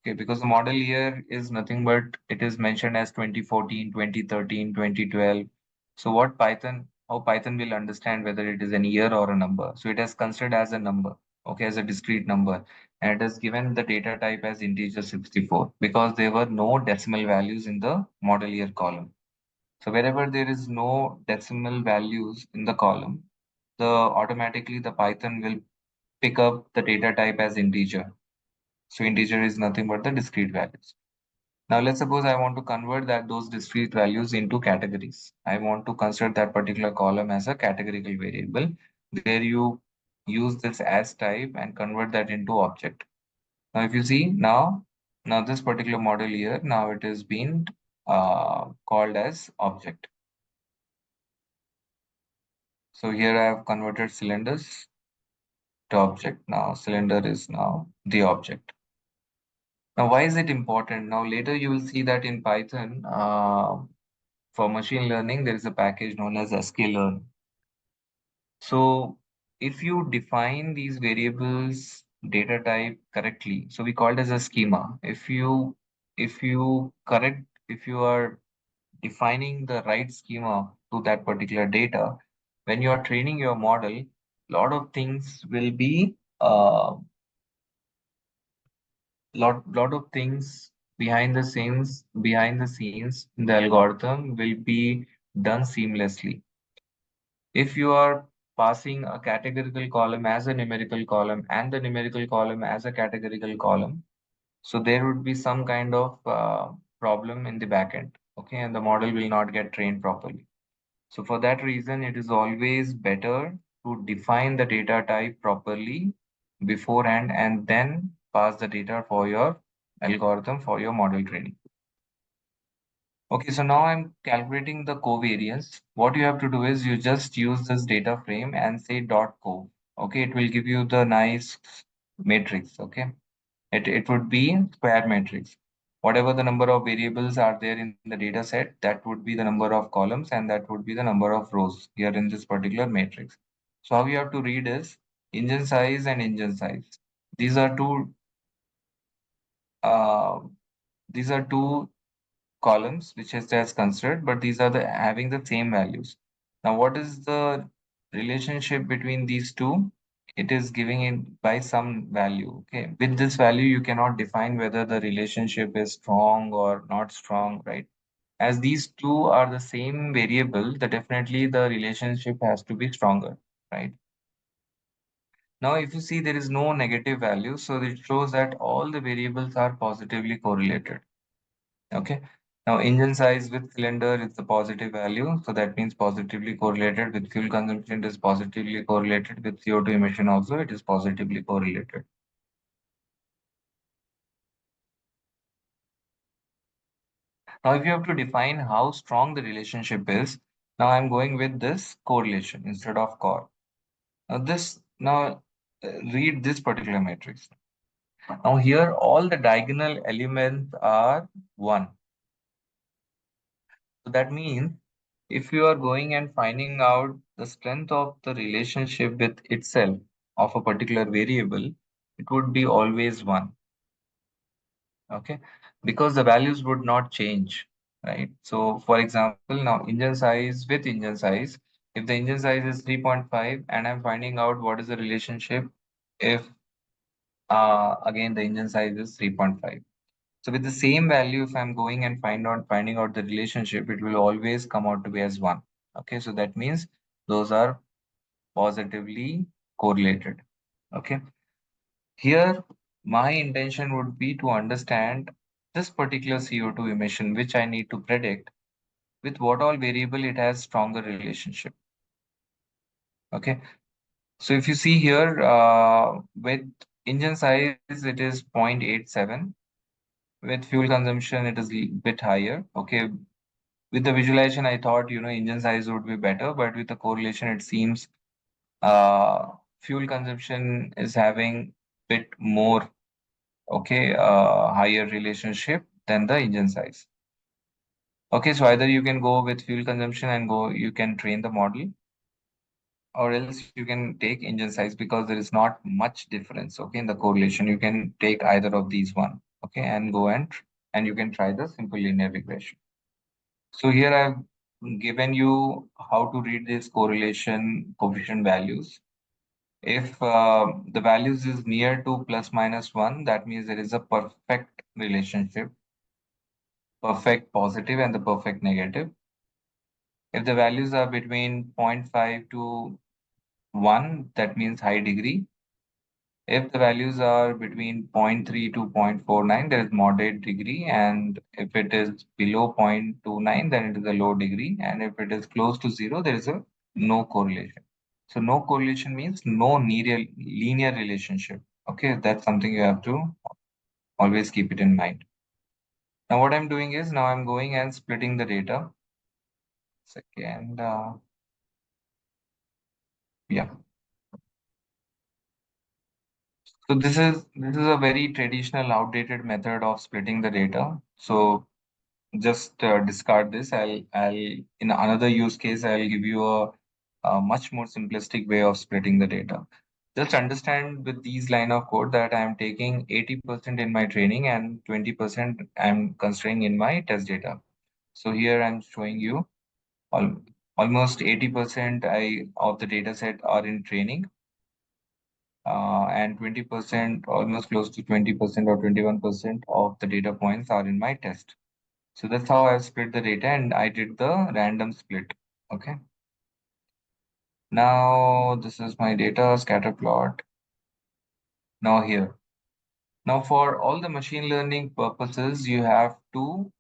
okay, because the model year is nothing but it is mentioned as 2014, 2013, 2012. So how Python will understand whether it is an year or a number. So it has considered as a number, okay, as a discrete number. And it has given the data type as integer 64 because there were no decimal values in the model year column. So wherever there is no decimal values in the column, automatically the Python will pick up the data type as integer. So integer is nothing but the discrete values. Now let's suppose I want to convert those discrete values into categories. I want to consider that particular column as a categorical variable where you use this as type and convert that into object. Now if you see now this particular model here, now it is being called as object. So here I have converted cylinders to object. Now cylinder is now the object. Now why is it important? Now later you will see that in Python, for machine learning, there is a package known as sklearn. So if you define these variables data type correctly, so we call it as a schema. If you are defining the right schema to that particular data, when you are training your model, lot of things will be lot of things behind the scenes in the algorithm will be done seamlessly. If you are passing a categorical column as a numerical column and the numerical column as a categorical column, so there would be some kind of problem in the backend, okay, and the model will not get trained properly. So for that reason, it is always better to define the data type properly beforehand and then pass the data for your algorithm for your model training. Okay, so now I'm calculating the covariance. What you have to do is you just use this data frame and say dot co. Okay, it will give you the nice matrix. Okay, it would be square matrix. Whatever the number of variables are there in the data set, that would be the number of columns and that would be the number of rows here in this particular matrix. So how you have to read is engine size and engine size. These are two uh, these are two columns which is as considered, but these are the having the same values. Now, what is the relationship between these two? It is giving it by some value. Okay, with this value, you cannot define whether the relationship is strong or not strong, right? As these two are the same variable, the definitely the relationship has to be stronger, right? Now, if you see there is no negative value, so it shows that all the variables are positively correlated. Okay. Now, engine size with cylinder is the positive value. So that means positively correlated with fuel consumption. It is positively correlated with CO2 emission also. It is positively correlated. Now, if you have to define how strong the relationship is, now I'm going with this correlation instead of core. Now read this particular matrix. Now here all the diagonal elements are 1. So that means if you are going and finding out the strength of the relationship with itself of a particular variable, it would be always 1. Okay, because the values would not change, right? So for example, now engine size with engine size, if the engine size is 3.5 and I'm finding out what is the relationship if again the engine size is 3.5. So with the same value, if I'm going and finding out the relationship, it will always come out to be as 1. Okay, so that means those are positively correlated. Okay, here my intention would be to understand this particular CO2 emission, which I need to predict with what all variable it has stronger relationship. Okay, so if you see here with engine size, it is 0.87. With fuel consumption, it is a bit higher. Okay, with the visualization, I thought, engine size would be better, but with the correlation, it seems uh, fuel consumption is having bit more, okay, higher relationship than the engine size. Okay, so either you can go with fuel consumption and you can train the model, or else you can take engine size because there is not much difference, okay, in the correlation. You can take either of these one, okay, and go and you can try the simple linear regression. So here I've given you how to read this correlation coefficient values. If the values is near to plus minus 1, that means there is a perfect relationship, perfect positive and the perfect negative. If the values are between 0.5 to 1, that means high degree. If the values are between zero point 0.3 to 0.49, there is moderate degree. And if it is below 0.29, then it is a low degree. And if it is close to 0, there is a no correlation. So no correlation means no linear relationship. Okay, that's something you have to always keep it in mind. Now what I'm doing is now I'm going and splitting the data. Second, yeah. So this is a very traditional, outdated method of splitting the data. So just discard this. I'll in another use case, I'll give you a much more simplistic way of splitting the data. Just understand with these line of code that I'm taking 80% in my training and 20% I'm considering in my test data. So here I'm showing you al almost 80% I of the data set are in training, and 20%, almost close to 20% or 21% of the data points are in my test. So that's how I split the data and I did the random split. Okay. Now this is my data scatter plot. Now here. Now for all the machine learning purposes, you have to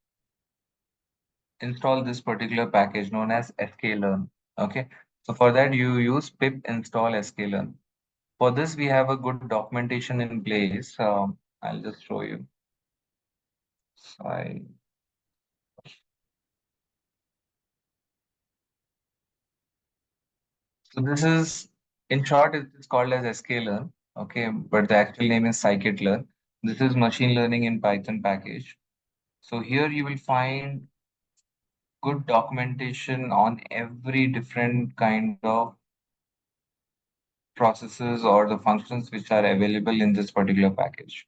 install this particular package known as sklearn. Okay, so for that you use pip install sklearn. For this, we have a good documentation in place. I'll just show you. So, so this is, in short, it's called as sklearn. Okay, but the actual name is scikit-learn. This is machine learning in Python package. So here you will find good documentation on every different kind of processes or the functions which are available in this particular package.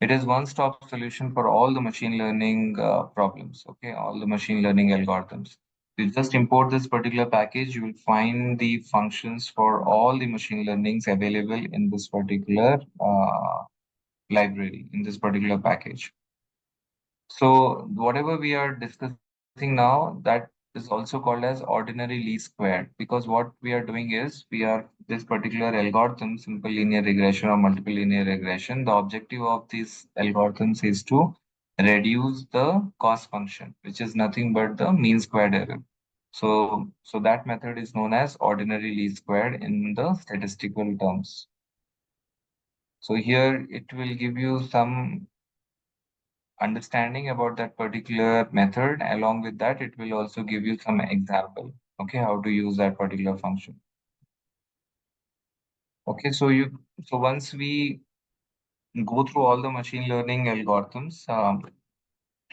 It is one-stop solution for all the machine learning problems, okay, all the machine learning algorithms. You just import this particular package, you will find the functions for all the machine learnings available in this particular library, in this particular package. So whatever we are discussing now, that is also called as ordinary least squared, because what we are doing is we are this particular algorithm, simple linear regression or multiple linear regression. The objective of these algorithms is to reduce the cost function, which is nothing but the mean squared error. So that method is known as ordinary least squared in the statistical terms. So here it will give you some understanding about that particular method. Along with that, it will also give you some example, okay, how to use that particular function. Okay, so once we go through all the machine learning algorithms,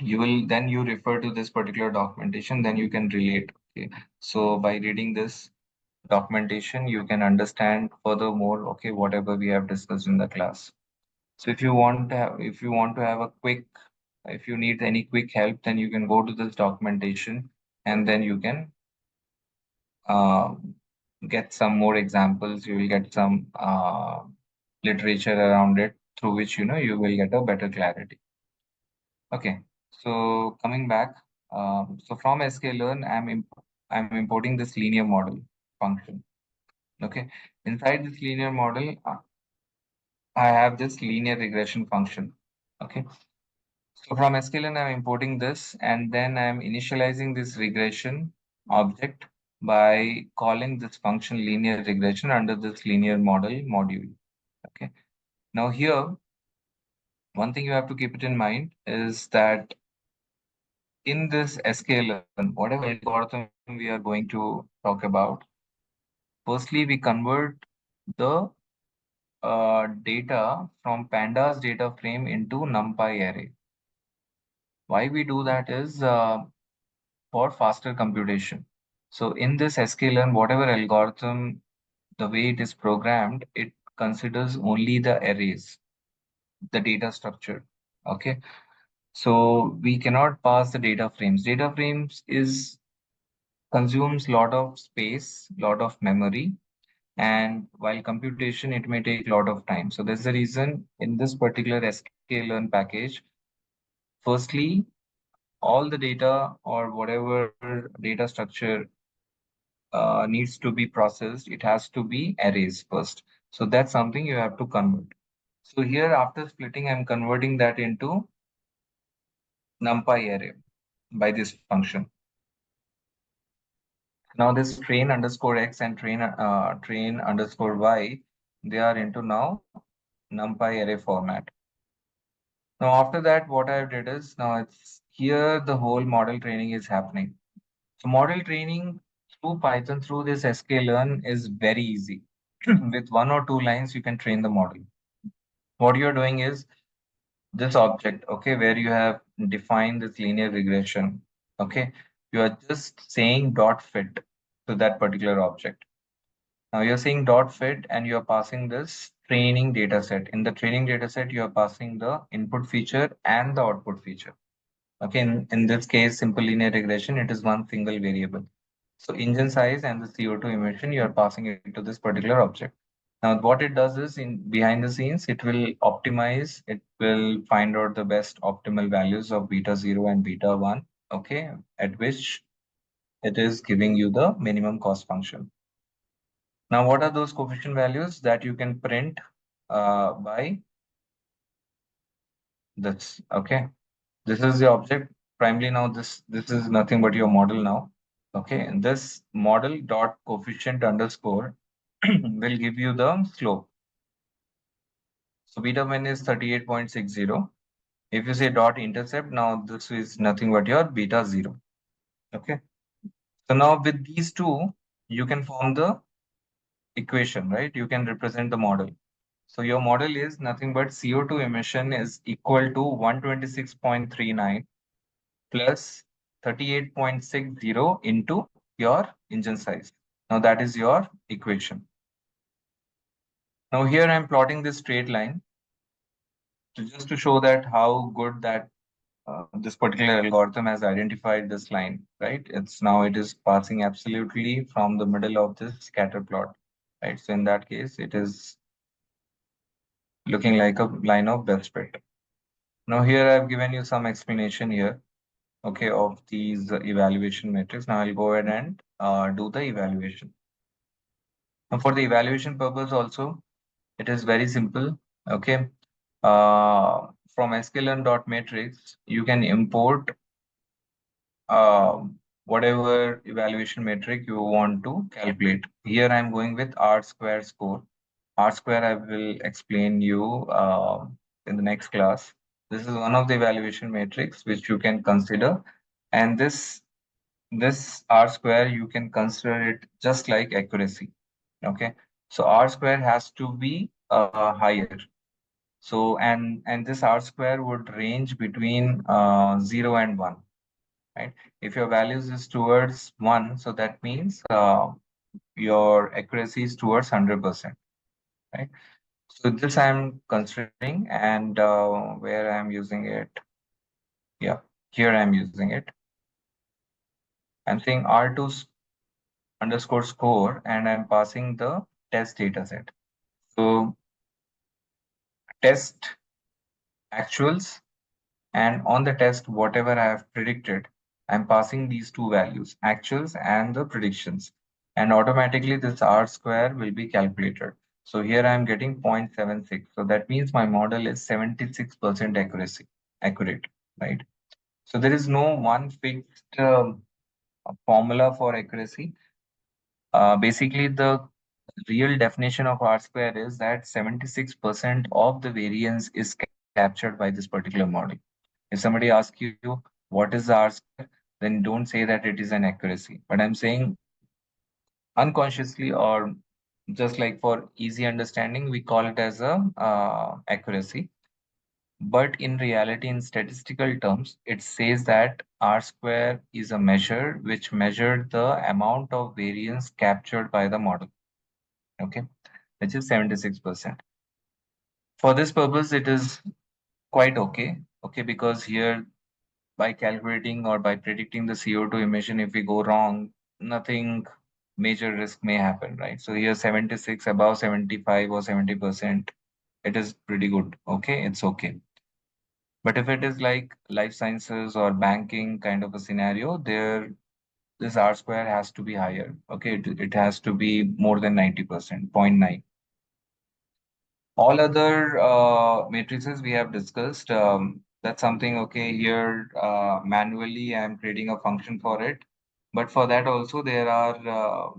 you refer to this particular documentation, then you can relate. Okay, so by reading this documentation, you can understand furthermore, okay, whatever we have discussed in the class. So if you want to have a quick, if you need any quick help, then you can go to this documentation and then you can uh, get some more examples. You will get some literature around it through which you will get a better clarity. Okay, so coming back, so from sklearn, I'm importing this linear model function. Okay, inside this linear model, I have this linear regression function. Okay. So from sklearn, I'm importing this and then I'm initializing this regression object by calling this function linear regression under this linear model module. Okay. Now here, one thing you have to keep it in mind is that in this sklearn, whatever algorithm we are going to talk about, firstly we convert the data from pandas data frame into NumPy array. Why we do that is for faster computation. So in this sklearn, whatever algorithm, the way it is programmed, it considers only the arrays, the data structure. Okay. So we cannot pass the data frames. Data frames is consumes lot of space, lot of memory, and while computation, it may take a lot of time. So that's the reason in this particular sklearn package, firstly, all the data or whatever data structure needs to be processed, it has to be arrays first. So that's something you have to convert. So here after splitting, I'm converting that into NumPy array by this function. Now this train underscore x and train underscore y, they are into now NumPy array format. Now after that, what I did is now it's here the whole model training is happening. So model training through Python through this sklearn is very easy. With one or two lines, you can train the model. What you're doing is this object, okay, where you have defined this linear regression, okay, you are just saying dot fit to that particular object. Now you're saying dot fit and you're passing this training data set. In the training data set, you are passing the input feature and the output feature. Okay, in this case, simple linear regression, it is one single variable. So engine size and the CO2 emission, you are passing it to this particular object. Now, what it does is in behind the scenes, it will optimize, it will find out the best optimal values of beta 0 and beta 1, okay, at which it is giving you the minimum cost function. Now, what are those coefficient values that you can print by this? Okay, this is the object primarily now this is nothing but your model now. Okay, and this model dot coefficient underscore will give you the slope. So beta min is 38.60. If you say dot intercept, now this is nothing but your beta 0. Okay. So now with these two, you can form the equation, right? You can represent the model. So your model is nothing but CO2 emission is equal to 126.39 plus 38.60 into your engine size. Now that is your equation. Now here I'm plotting this straight line just to show that how good that this particular algorithm has identified this line, right? It is passing absolutely from the middle of this scatter plot, right? So in that case, it is looking like a line of best fit. Now here I've given you some explanation here, okay, of these evaluation metrics. Now I'll go ahead and do the evaluation. Now for the evaluation purpose also, it is very simple, okay. From sklearn.metrics, you can import whatever evaluation metric you want to calculate. Here I'm going with R square score. R square I will explain you in the next class. This is one of the evaluation metrics which you can consider, and this R square you can consider it just like accuracy. Okay, so R square has to be higher. So and this R square would range between 0 and 1. Right? If your values is towards 1, so that means your accuracy is towards 100%, right? So this I'm considering, and where I'm using it, yeah, here I'm using it. I'm saying R2 underscore score, and I'm passing the test data set. So test actuals, and on the test, whatever I have predicted, I'm passing these two values, actuals and the predictions. And automatically this R square will be calculated. So here I'm getting 0.76. So that means my model is 76% accurate, right? So there is no one fixed formula for accuracy. Basically, the real definition of R square is that 76% of the variance is captured by this particular model. If somebody asks you what is the R square, then don't say that it is an accuracy. But I'm saying unconsciously, or just like for easy understanding, we call it as a accuracy. But in reality, in statistical terms, it says that R square is a measure which measured the amount of variance captured by the model. Okay, which is 76%. For this purpose, it is quite okay. Okay, because here by calculating or by predicting the CO2 emission, if we go wrong, nothing major risk may happen, right? So here 76 above 75 or 70%, it is pretty good. Okay, it's okay. But if it is like life sciences or banking kind of a scenario, there this R square has to be higher. Okay, it has to be more than 90%, 0.9. All other matrices we have discussed, that's something okay here. Manually, I'm creating a function for it. But for that also, there are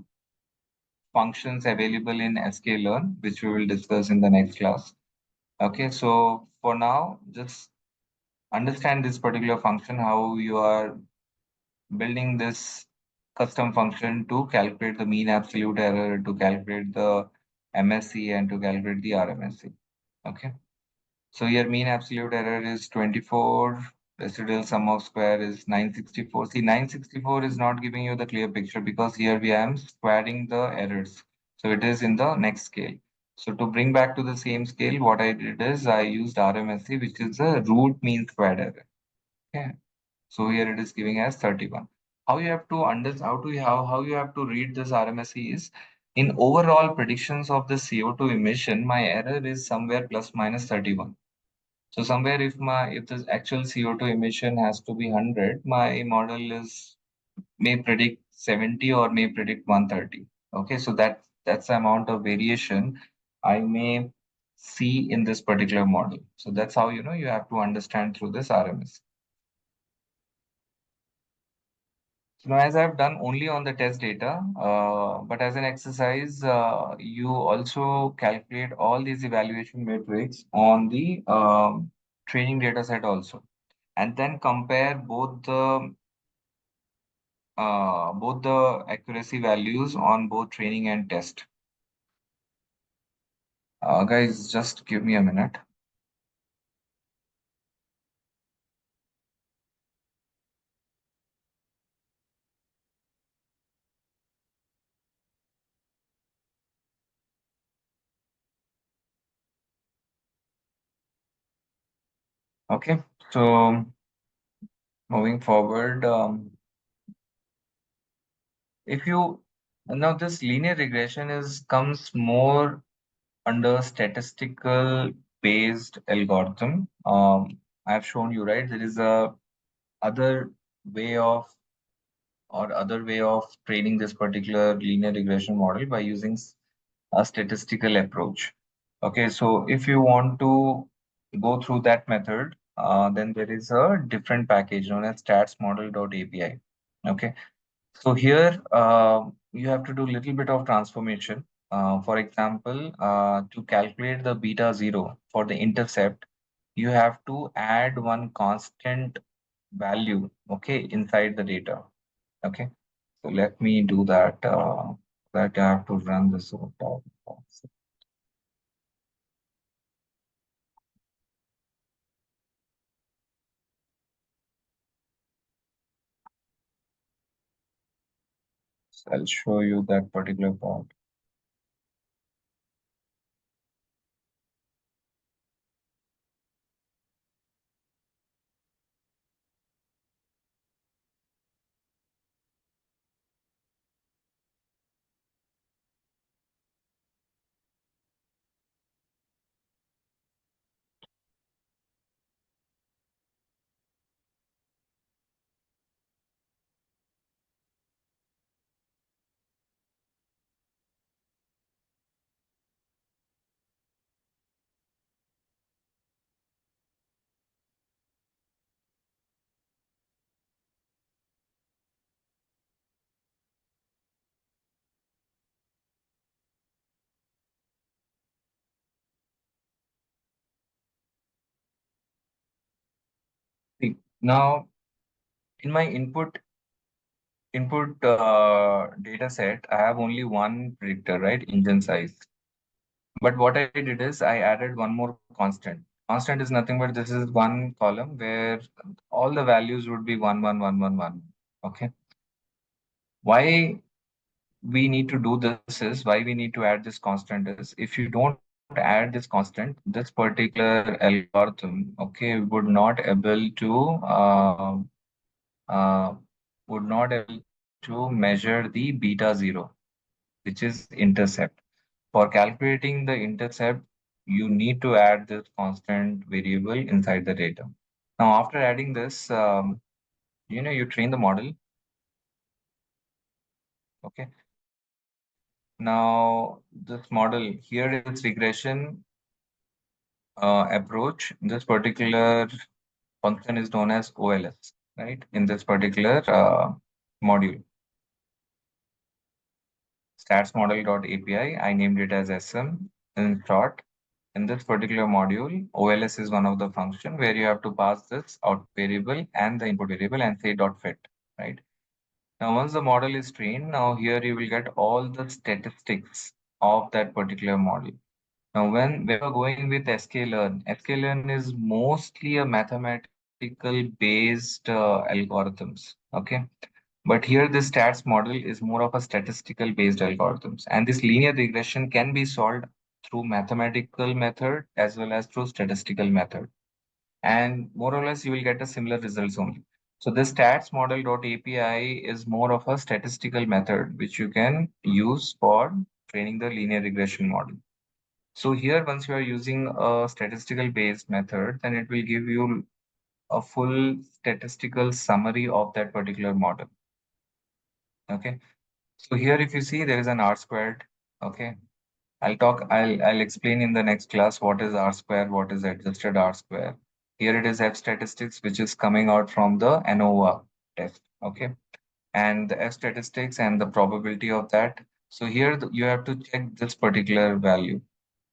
functions available in sklearn, which we will discuss in the next class. Okay, so for now, just understand this particular function, how you are building this custom function to calculate the mean absolute error, to calculate the MSE, and to calculate the RMSE. Okay. So your mean absolute error is 24. Residual sum of square is 964. See, 964 is not giving you the clear picture because here we am squaring the errors. So it is in the next scale. So to bring back to the same scale, what I did is I used RMSE, which is the root mean squared error. Okay. So here it is giving as 31. How you have to how you have to read this RMSE is in overall predictions of the CO2 emission, my error is somewhere plus minus 31. So somewhere if the actual CO2 emission has to be 100, my model is may predict 70 or may predict 130. Okay, so that's the amount of variation I may see in this particular model. So that's how you have to understand through this RMS. So now, as I've done only on the test data, but as an exercise, you also calculate all these evaluation metrics on the training data set also, and then compare both the accuracy values on both training and test. Guys, just give me a minute. Okay, so moving forward, if you now this linear regression is comes more under statistical based algorithm. I've shown you, right? There is a other way of other way of training this particular linear regression model by using a statistical approach. Okay, so if you want to go through that method, then there is a different package known as statsmodel.api. Okay, so here you have to do a little bit of transformation. For example, to calculate the beta zero for the intercept, you have to add one constant value, okay, inside the data. Okay, so let me do that. That I have to run this over. So I'll show you that particular part. See, now in my input data set, I have only one predictor, right? Engine size. But what I did is I added one more constant. Constant is nothing but this is one column where all the values would be 1, 1, 1, 1, 1. Okay. Why we need to do this is why we need to add this constant is if you don't add this constant, this particular algorithm, okay, uh, would not able to measure the beta zero, which is intercept. For calculating the intercept, you need to add this constant variable inside the data. Now, after adding this, you train the model. Okay. Now, this model here is regression approach. This particular function is known as OLS, right? In this particular module, statsmodel.api, I named it as SM in short. In this particular module, OLS is one of the function where you have to pass this out variable and the input variable and say dot fit, right? Now, once the model is trained, now here you will get all the statistics of that particular model. Now, when we are going with sklearn is mostly a mathematical based algorithms. Okay. But here the stats model is more of a statistical based algorithms. And this linear regression can be solved through mathematical method as well as through statistical method. And more or less you will get a similar results only. So this stats model.api is more of a statistical method which you can use for training the linear regression model. So here, once you are using a statistical based method, then it will give you a full statistical summary of that particular model. Okay. So here, if you see, there is an R squared. Okay. I'll explain in the next class what is R square, what is adjusted R square. Here it is F statistics, which is coming out from the ANOVA test. Okay. and the F statistics and the probability of that. So here you have to check this particular value,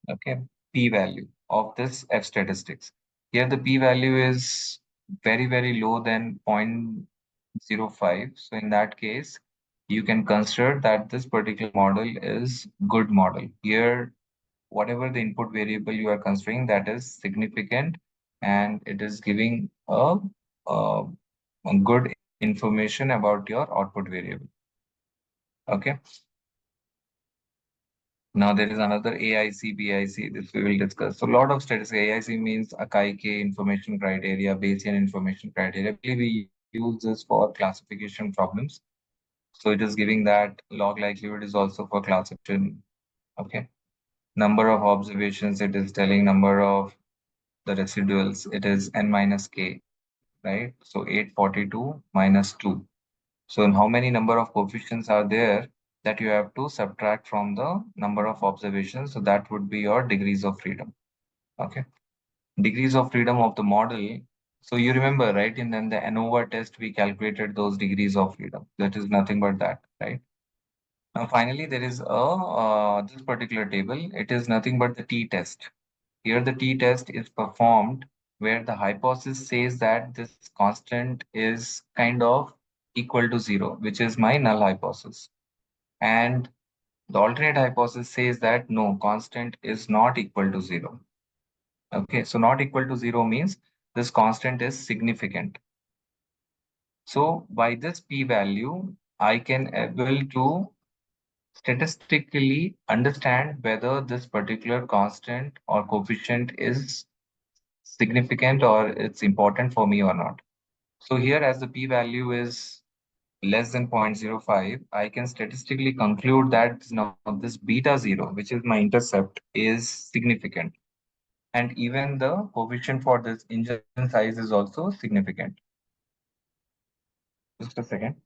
okay, p value of this F statistics. Here the p value is very, very low than 0.05. So in that case, you can consider that this particular model is good model. Here, whatever the input variable you are considering, that is significant, and it is giving a good information about your output variable. Okay. Now there is another AIC, BIC. This we will discuss. So a lot of statistics. AIC means Akai K information criteria, Bayesian information criteria. We use this for classification problems. So it is giving that log likelihood is also for classification. Okay. Number of observations, it is telling number of the residuals. It is n minus k, right? So 842 minus 2. So how many number of coefficients are there that you have to subtract from the number of observations? So that would be your degrees of freedom. Okay. Degrees of freedom of the model. So you remember, right? In then the ANOVA test, we calculated those degrees of freedom. That is nothing but that, right? Now, finally, there is this particular table. It is nothing but the t-test. Here, the t-test is performed where the hypothesis says that this constant is kind of equal to zero, which is my null hypothesis. And the alternate hypothesis says that no, constant is not equal to zero. Okay, so not equal to zero means this constant is significant. So by this p-value, I can able to statistically understand whether this particular constant or coefficient is significant or it's important for me or not. So here, as the p-value is less than 0.05, I can statistically conclude that now this beta 0, which is my intercept, is significant. And even the coefficient for this engine size is also significant. Just a second.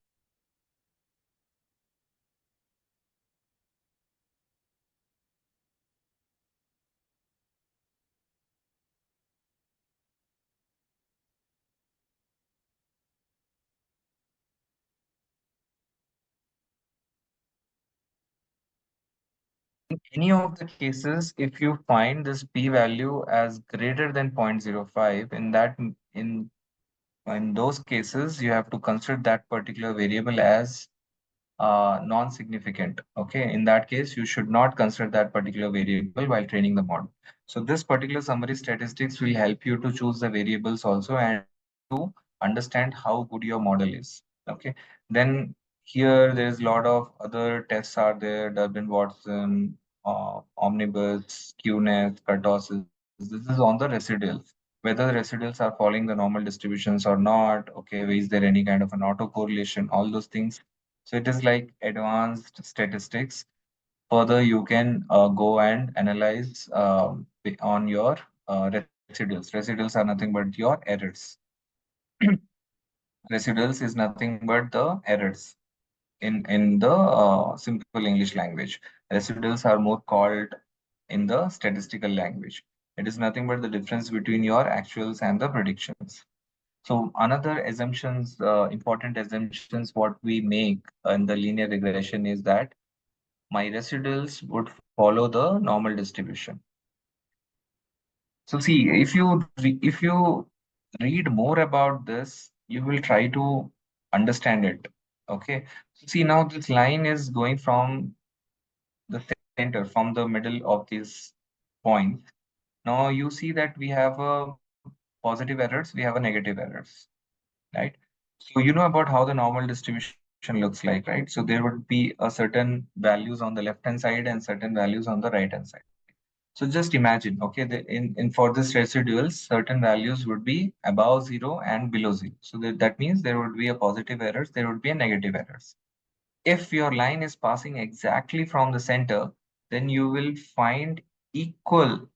In any of the cases, if you find this p-value as greater than 0.05, in those cases, you have to consider that particular variable as non-significant. Okay, in that case, you should not consider that particular variable while training the model. So this particular summary statistics will help you to choose the variables also and to understand how good your model is. Okay, then here there's a lot of other tests are there, Durbin-Watson, Omnibus, QNET, kurtosis. This is on the residuals, whether the residuals are following the normal distributions or not. Okay, is there any kind of an autocorrelation? All those things. So it is like advanced statistics. Further, you can go and analyze on your residuals. Residuals are nothing but your errors. Residuals is nothing but the errors in the simple English language. Residuals are more called in the statistical language. It is nothing but the difference between your actuals and the predictions. So another assumptions, important assumptions, what we make in the linear regression is that my residuals would follow the normal distribution. So see, if you read more about this, you will try to understand it. Okay. So see, now this line is going from the center, from the middle of these points. Now you see that we have a positive errors, we have a negative errors, right? So you know about how the normal distribution looks like, right? So there would be a certain values on the left hand side and certain values on the right hand side. So just imagine, okay, in for this residuals, certain values would be above zero and below zero. So that means there would be a positive errors, there would be a negative errors. If your line is passing exactly from the center, then you will find equal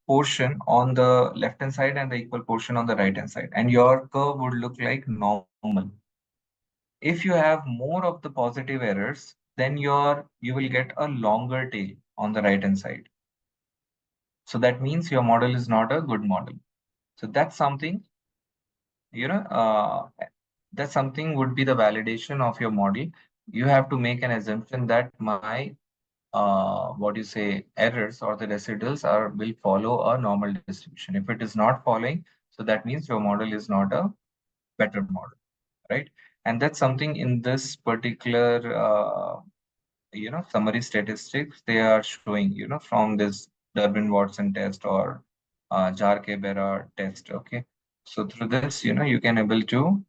portion on the left hand side and the equal portion on the right hand side, and your curve would look like normal. If you have more of the positive errors, then you will get a longer tail on the right hand side. So that means your model is not a good model. So that's something, you know, that something would be the validation of your model. You have to make an assumption that my what you say errors or the residuals are will follow a normal distribution. If it is not following, so that means your model is not a better model, right? And that's something in this particular summary statistics they are showing, from this Durbin-Watson test or Jar-K-Bera test. Okay, so through this, you can able to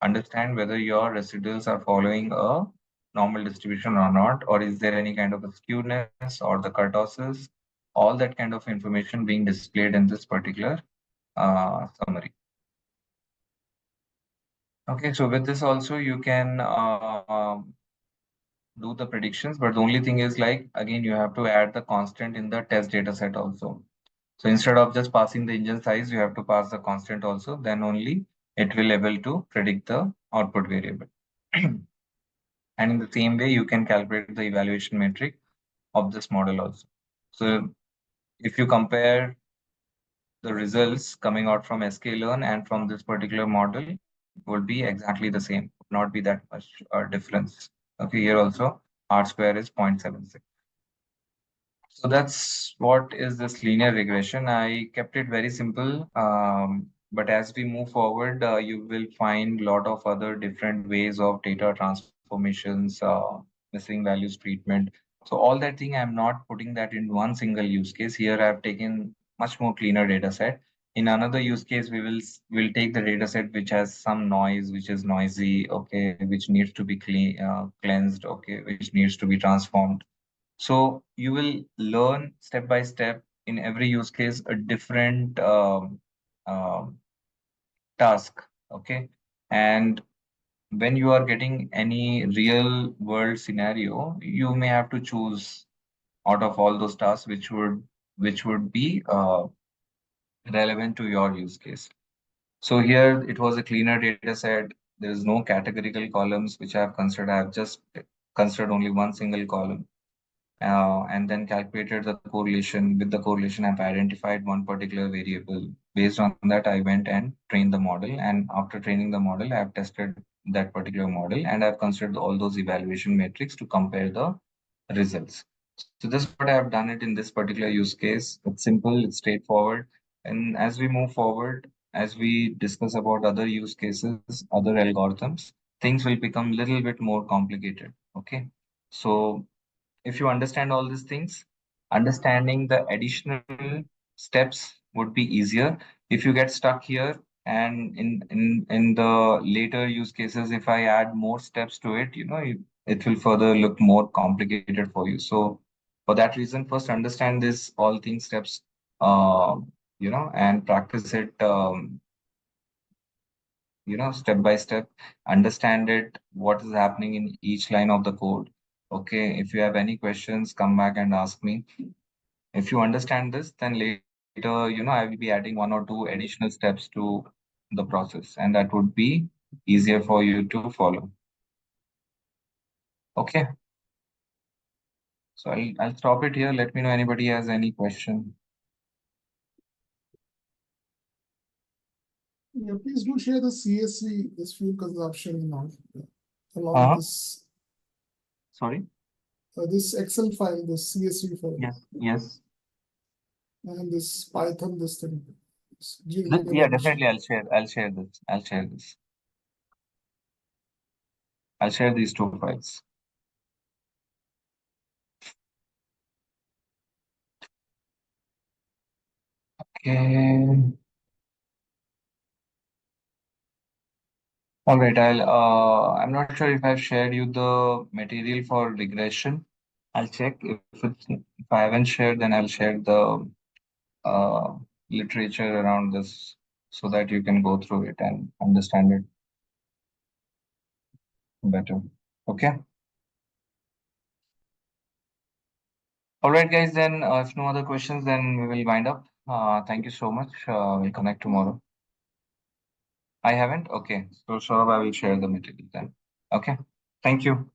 understand whether your residuals are following a normal distribution or not, or is there any kind of a skewness or the kurtosis, all that kind of information being displayed in this particular summary. Okay, so with this also you can do the predictions, but the only thing is like again you have to add the constant in the test data set also. So instead of just passing the engine size, you have to pass the constant also. Then only it will able to predict the output variable. And in the same way, you can calculate the evaluation metric of this model also. So if you compare the results coming out from sklearn and from this particular model, would be exactly the same, not be that much difference. Okay, here also R square is 0.76. So that's what is this linear regression. I kept it very simple, but as we move forward, you will find a lot of other different ways of data transformations, missing values treatment. So all that thing, I'm not putting that in one single use case. Here, I've taken much more cleaner data set. In another use case, will take the data set which has some noise, which is noisy, okay, which needs to be cleansed, okay, which needs to be transformed. So you will learn step by step in every use case a different um, task. Okay. And when you are getting any real world scenario, you may have to choose out of all those tasks which would be relevant to your use case. So here it was a cleaner data set. There is no categorical columns which I have considered. I have just considered only one single column, and then calculated the correlation. With the correlation, I've identified one particular variable. Based on that, I went and trained the model. And after training the model, I've tested that particular model and I've considered all those evaluation metrics to compare the results. So this is what I have done it in this particular use case. It's simple, it's straightforward. And as we move forward, as we discuss about other use cases, other algorithms, things will become a little bit more complicated. Okay. So if you understand all these things, understanding the additional steps would be easier. If you get stuck here, and in the later use cases, if I add more steps to it, it will further look more complicated for you. So for that reason, first understand this all things steps, uh, and practice it. Step by step, understand it, what is happening in each line of the code. Okay, if you have any questions, come back and ask me. If you understand this, then later, I will be adding one or two additional steps to the process, and that would be easier for you to follow. Okay, so I'll stop it here. Let me know anybody has any question. Yeah, please do share the CSV, this fuel consumption now, along Uh-huh. with this, Sorry. this Excel file, this CSV file, Yes. and this Python, this thing. Yeah, definitely. I'll share these two files. Okay. All right. I'm not sure if I've shared you the material for regression. I'll check if I haven't shared, then I'll share the uh, literature around this so that you can go through it and understand it better. Okay. All right, guys. Then, if no other questions, then we will wind up. Thank you so much. We'll connect tomorrow. I haven't. Okay. So, Saurabh, I will share the material then. Okay. Thank you.